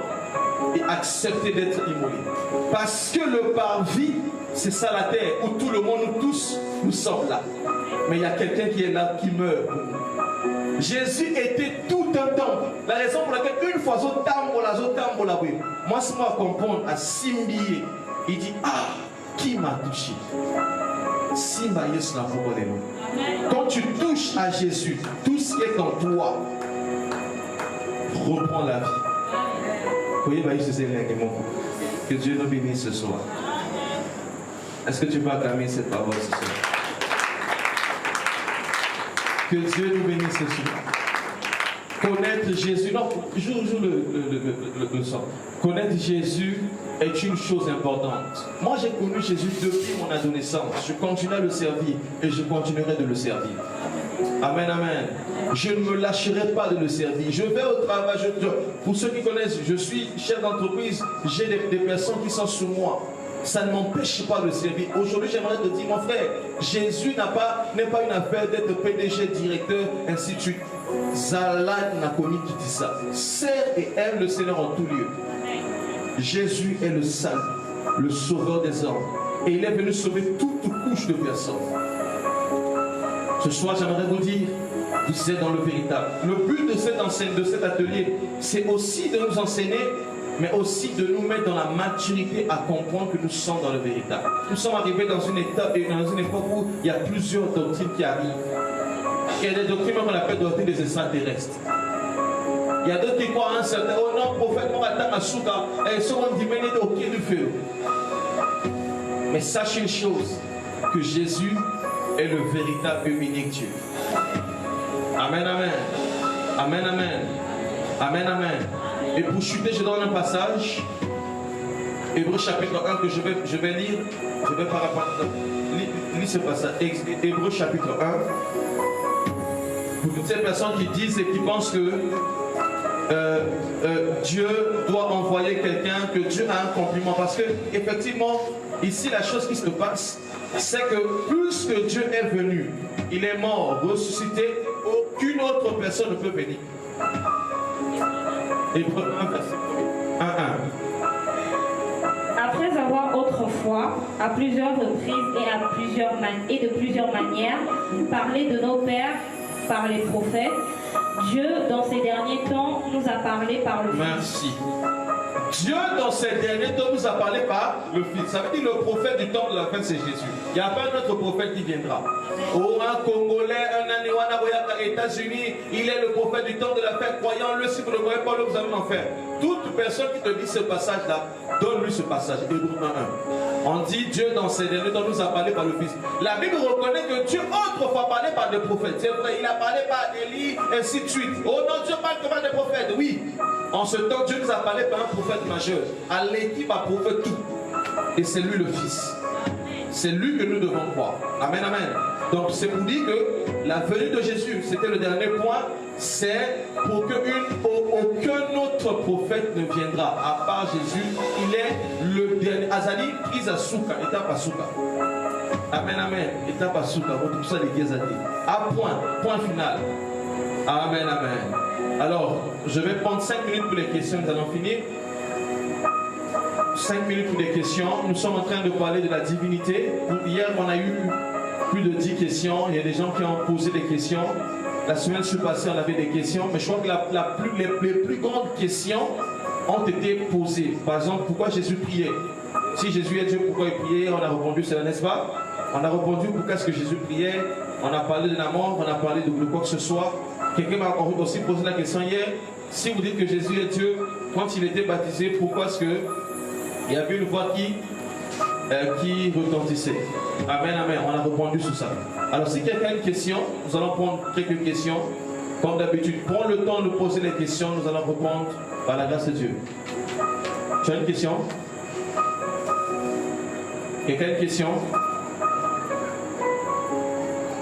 et accepter d'être immolé. Parce que le parvis, c'est ça la terre, où tout le monde, nous tous, nous sommes là. Mais il y a quelqu'un qui est là, qui meurt. Jésus était tout un temple. La raison pour laquelle une fois, moi, c'est moi comprendre à Simbié. Il dit, ah, qui m'a touché? Quand tu touches à Jésus, tout ce qui est en toi reprend la vie. Que Dieu nous bénisse ce soir. Est-ce que tu peux acclamer cette parole ce soir? Que Dieu nous bénisse ce soir. Connaître Jésus, non, joue le son. Connaître Jésus est une chose importante. Moi, j'ai connu Jésus depuis mon adolescence. Je continue à le servir et je continuerai de le servir. Amen, amen. Je ne me lâcherai pas de le servir. Je vais au travail. Pour ceux qui connaissent, je suis chef d'entreprise. J'ai des personnes qui sont sous moi. Ça ne m'empêche pas de servir. Aujourd'hui, j'aimerais te dire, mon frère, Jésus n'est pas une affaire d'être PDG, directeur, ainsi de suite. Zalad n'a connu qui dit ça. Sers et aime le Seigneur en tout lieu. Jésus est le salut, le sauveur des hommes. Et il est venu sauver toute couche de personnes. Ce soir, j'aimerais vous dire, vous êtes dans le véritable. Le but de cet atelier, c'est aussi de nous enseigner, mais aussi de nous mettre dans la maturité à comprendre que nous sommes dans le véritable. Nous sommes arrivés dans une étape et dans une époque où il y a plusieurs doctrines qui arrivent. Il y a des doctrines qu'on appelle doctrines des extraterrestres. Il y a d'autres qui croient à un certain non, prophète, on attend à Souka, et ils sont diminés au pied du feu. Mais sachez une chose, que Jésus est le véritable et unique Dieu. Amen, amen. Amen, amen. Amen, amen. Et pour chuter, je donne un passage. Hébreux chapitre 1 que je vais lire. Je vais lire ce passage. Hébreux chapitre 1. Pour toutes ces personnes qui disent et qui pensent que Dieu doit envoyer quelqu'un, que Dieu a un compliment. Parce que effectivement, ici la chose qui se passe, c'est que plus que Dieu est venu, il est mort, ressuscité, aucune autre personne ne peut venir. Hébreux 1, verset 1. Après avoir autrefois, à plusieurs reprises et de plusieurs manières, parlé de nos pères par les prophètes, Dieu, dans ces derniers temps, nous a parlé par le Fils. Merci. Dieu, dans ces derniers temps, nous a parlé par le Fils. Ça veut dire le prophète du temps de la fin, c'est Jésus. Il n'y a pas un autre prophète qui viendra. Oh, un Congolais, un Anéwana, aux États-Unis, il est le prophète du temps de la fin. Croyant-le, si vous ne le croyez pas, vous allez en faire. Toute personne qui te dit ce passage-là, donne-lui ce passage. Hébreux 1:1. On dit Dieu, dans ces derniers temps, nous a parlé par le Fils. La Bible reconnaît que Dieu autrefois parlait par des prophètes. C'est vrai, il a parlé par Élie, ainsi de suite. Oh non, Dieu parle que par des prophètes. Oui. En ce temps, Dieu nous a parlé par un prophète majeur. À l'équipe a prouvé tout. Et c'est lui le Fils. C'est lui que nous devons croire. Amen, amen. Donc c'est pour dire que la venue de Jésus, c'était le dernier point, c'est pour qu'aucun autre prophète ne viendra. À part Jésus, il est le dernier. Azali, prise à Souka, étape à Souka. Amen, amen. Étape à Souka, tout ça les Azali. À point final. Amen, amen. Alors, je vais prendre 5 minutes pour les questions, nous allons finir. 5 minutes pour les questions. Nous sommes en train de parler de la divinité. Hier, on a eu plus de 10 questions. Il y a des gens qui ont posé des questions. La semaine passée, on avait des questions. Mais je crois que les plus grandes questions ont été posées. Par exemple, pourquoi Jésus priait? Si Jésus est Dieu, pourquoi il priait? On a répondu, c'est là, n'est-ce pas? On a répondu pourquoi est-ce que Jésus priait. On a parlé de la mort, on a parlé de quoi que ce soit. Quelqu'un m'a aussi posé la question hier. Si vous dites que Jésus est Dieu, quand il était baptisé, pourquoi est-ce que il y avait une voix qui retentissait? Amen, amen. On a répondu sur ça. Alors, si quelqu'un a une question, nous allons prendre quelques questions. Comme d'habitude, prends le temps de poser les questions. Nous allons répondre par la grâce de Dieu. Tu as une question? Quelqu'un a une question?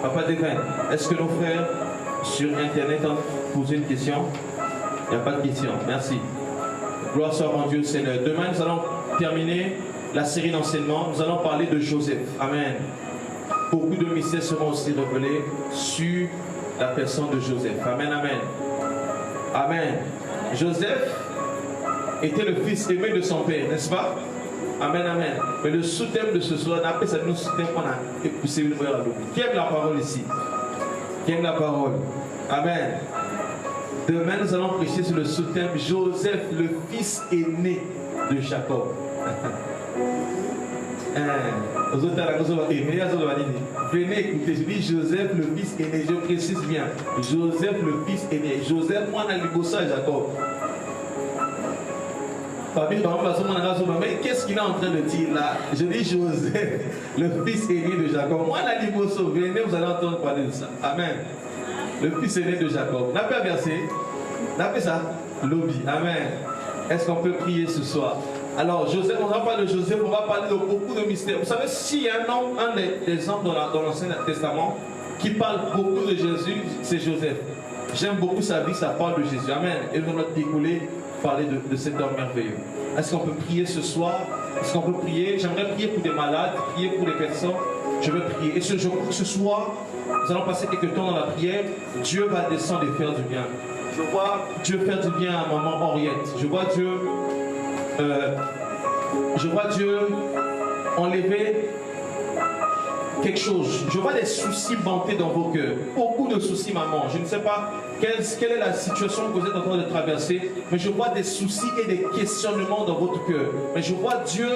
Papa Devin, est-ce que nos frères sur Internet ont posé une question? Il n'y a pas de question. Merci. Gloire soit mon Dieu Seigneur. Demain, nous allons terminer la série d'enseignements. Nous allons parler de Joseph. Amen. Beaucoup de mystères seront aussi révélés sur la personne de Joseph. Amen, amen. Amen. Joseph était le fils aimé de son père, n'est-ce pas? Amen, amen. Mais le sous-thème de ce soir, on appelle ça le sous-thème qu'on a poussé le frère à l'eau. Qui aime la parole ici? Qui aime la parole? Amen. Demain, nous allons prêcher sur le sous-thème Joseph, le fils aîné de Jacob. Venez écouter, je dis Joseph, le fils aîné. Je précise bien. Joseph, le fils aîné. Joseph, moi, on a libossa Jacob. Mais qu'est-ce qu'il est en train de dire là? Je dis Joseph, le fils aîné de Jacob. Moi, la libosso, venez, vous allez entendre parler de ça. Amen. Le fils aîné de Jacob. N'a pas versé? N'a pas ça? Lobby. Amen. Est-ce qu'on peut prier ce soir? Alors, Joseph, on va parler de Joseph, on va parler de beaucoup de mystères. Vous savez, s'il y a un des hommes dans l'Ancien Testament qui parle beaucoup de Jésus, c'est Joseph. J'aime beaucoup sa vie, ça parle de Jésus. Amen. Et nous allons découler, parler de cet homme merveilleux. Est-ce qu'on peut prier ce soir? Est-ce qu'on peut prier? J'aimerais prier pour des malades, prier pour des personnes. Je veux prier. Et ce soir, nous allons passer quelques temps dans la prière. Dieu va descendre et faire du bien. Je vois Dieu faire du bien à maman Henriette. Je vois Dieu enlever quelque chose. Je vois des soucis monter dans vos cœurs. Beaucoup de soucis, maman. Je ne sais pas quelle est la situation que vous êtes en train de traverser, mais je vois des soucis et des questionnements dans votre cœur. Mais je vois Dieu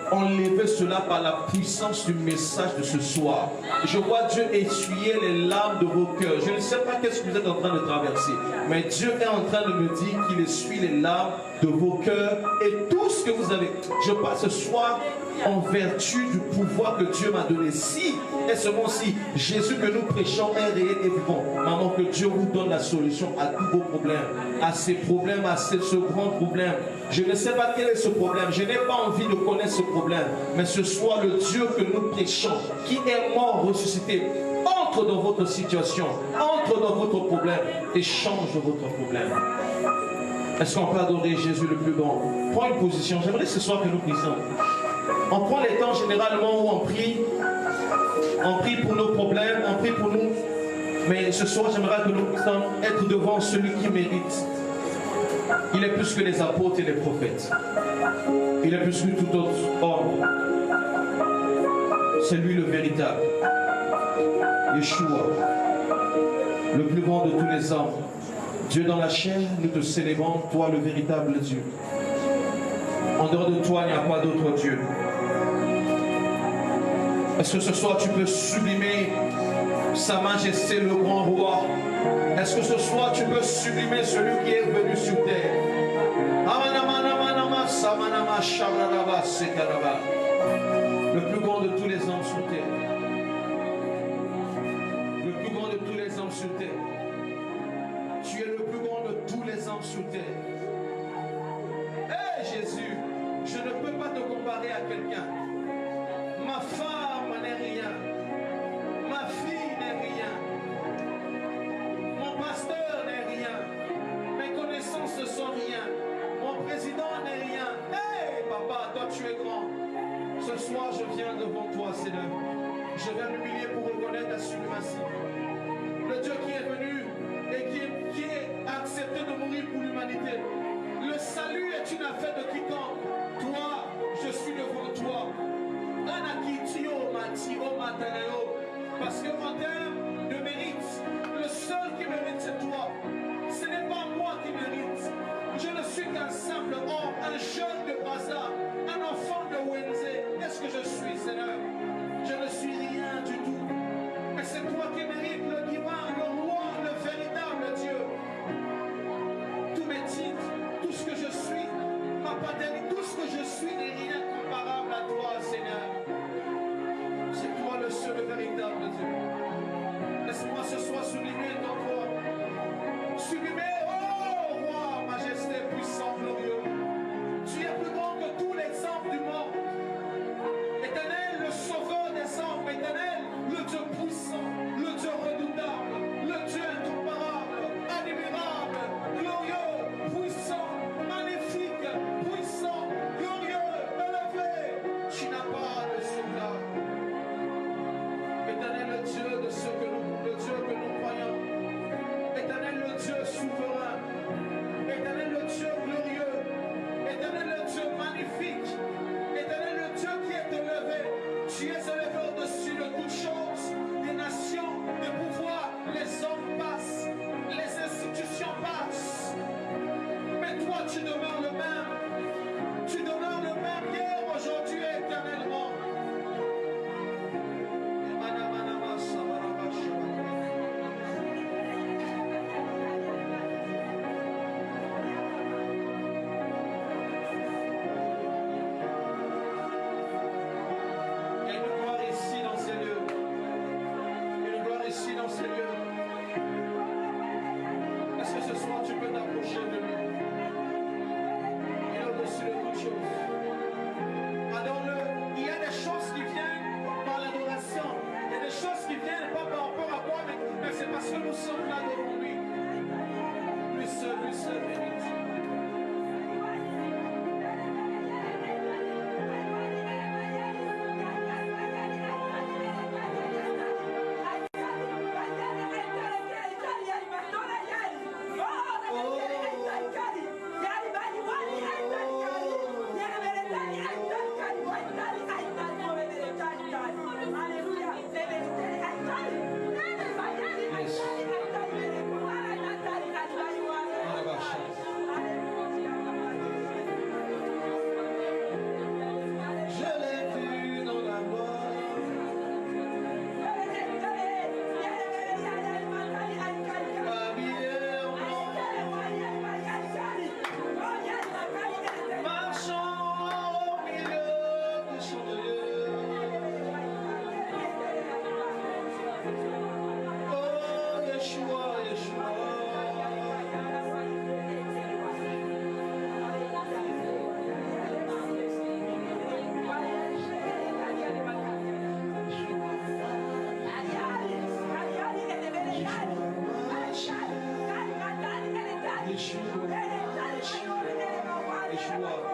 enlever cela par la puissance du message de ce soir. Je vois Dieu essuyer les larmes de vos cœurs. Je ne sais pas qu'est-ce que vous êtes en train de traverser, mais Dieu est en train de me dire qu'il essuie les larmes de vos cœurs et tout ce que vous avez. Je parle ce soir en vertu du pouvoir que Dieu m'a donné. Si et seulement si Jésus que nous prêchons est réel et vivant, maman, que Dieu vous donne la solution à tous vos problèmes, à ces problèmes, à ce grand problème. Je ne sais pas quel est ce problème, je n'ai pas envie de connaître ce problème, mais ce soir le Dieu que nous prêchons, qui est mort, ressuscité, entre dans votre situation, entre dans votre problème et change votre problème. Est-ce qu'on peut adorer Jésus le plus grand? Prends une position. J'aimerais ce soir que nous prions. On prend les temps généralement où on prie pour nos problèmes, on prie pour nous. Mais ce soir, j'aimerais que nous puissions être devant celui qui mérite. Il est plus que les apôtres et les prophètes. Il est plus que tout autre homme. C'est lui le véritable. Yeshua, le plus grand de tous les hommes. Dieu dans la chair, nous te célébrons, toi le véritable Dieu. En dehors de toi, il n'y a pas d'autre Dieu. Est-ce que ce soir tu peux sublimer Sa Majesté le grand roi? Est-ce que ce soir tu peux sublimer celui qui est venu sur terre? Le plus grand de tous les hommes sur terre. Le plus grand de tous les hommes sur terre. Tu es le plus grand de tous les hommes sur terre. Hé Jésus, je ne peux pas te comparer à quelqu'un. Ma femme n'est rien. Ma fille n'est rien. Mon pasteur n'est rien. Mes connaissances ne sont rien. Mon président n'est rien. Hé papa, toi tu es grand. Ce soir je viens devant toi Seigneur. Je viens m'humilier pour reconnaître ta suprématie. Le Dieu qui est venu et qui est accepté de mourir pour l'humanité. Le salut est une affaire de quiconque. Toi, je suis devant toi. Parce qu'en termes de mérite, le seul qui mérite c'est toi. Ce n'est pas moi qui mérite. Je ne suis qu'un simple homme, un jeune de bazar, un enfant de Wenze. Qu'est-ce que je suis, Seigneur? Je ne suis rien du tout. Mais c'est toi qui mérites le divin, le roi, le véritable Dieu. Tous mes titres, tout ce que je suis, ma paternité, tout ce que je suis n'est rien comparable à toi, Seigneur. C'est toi le seul véritable Dieu. toi.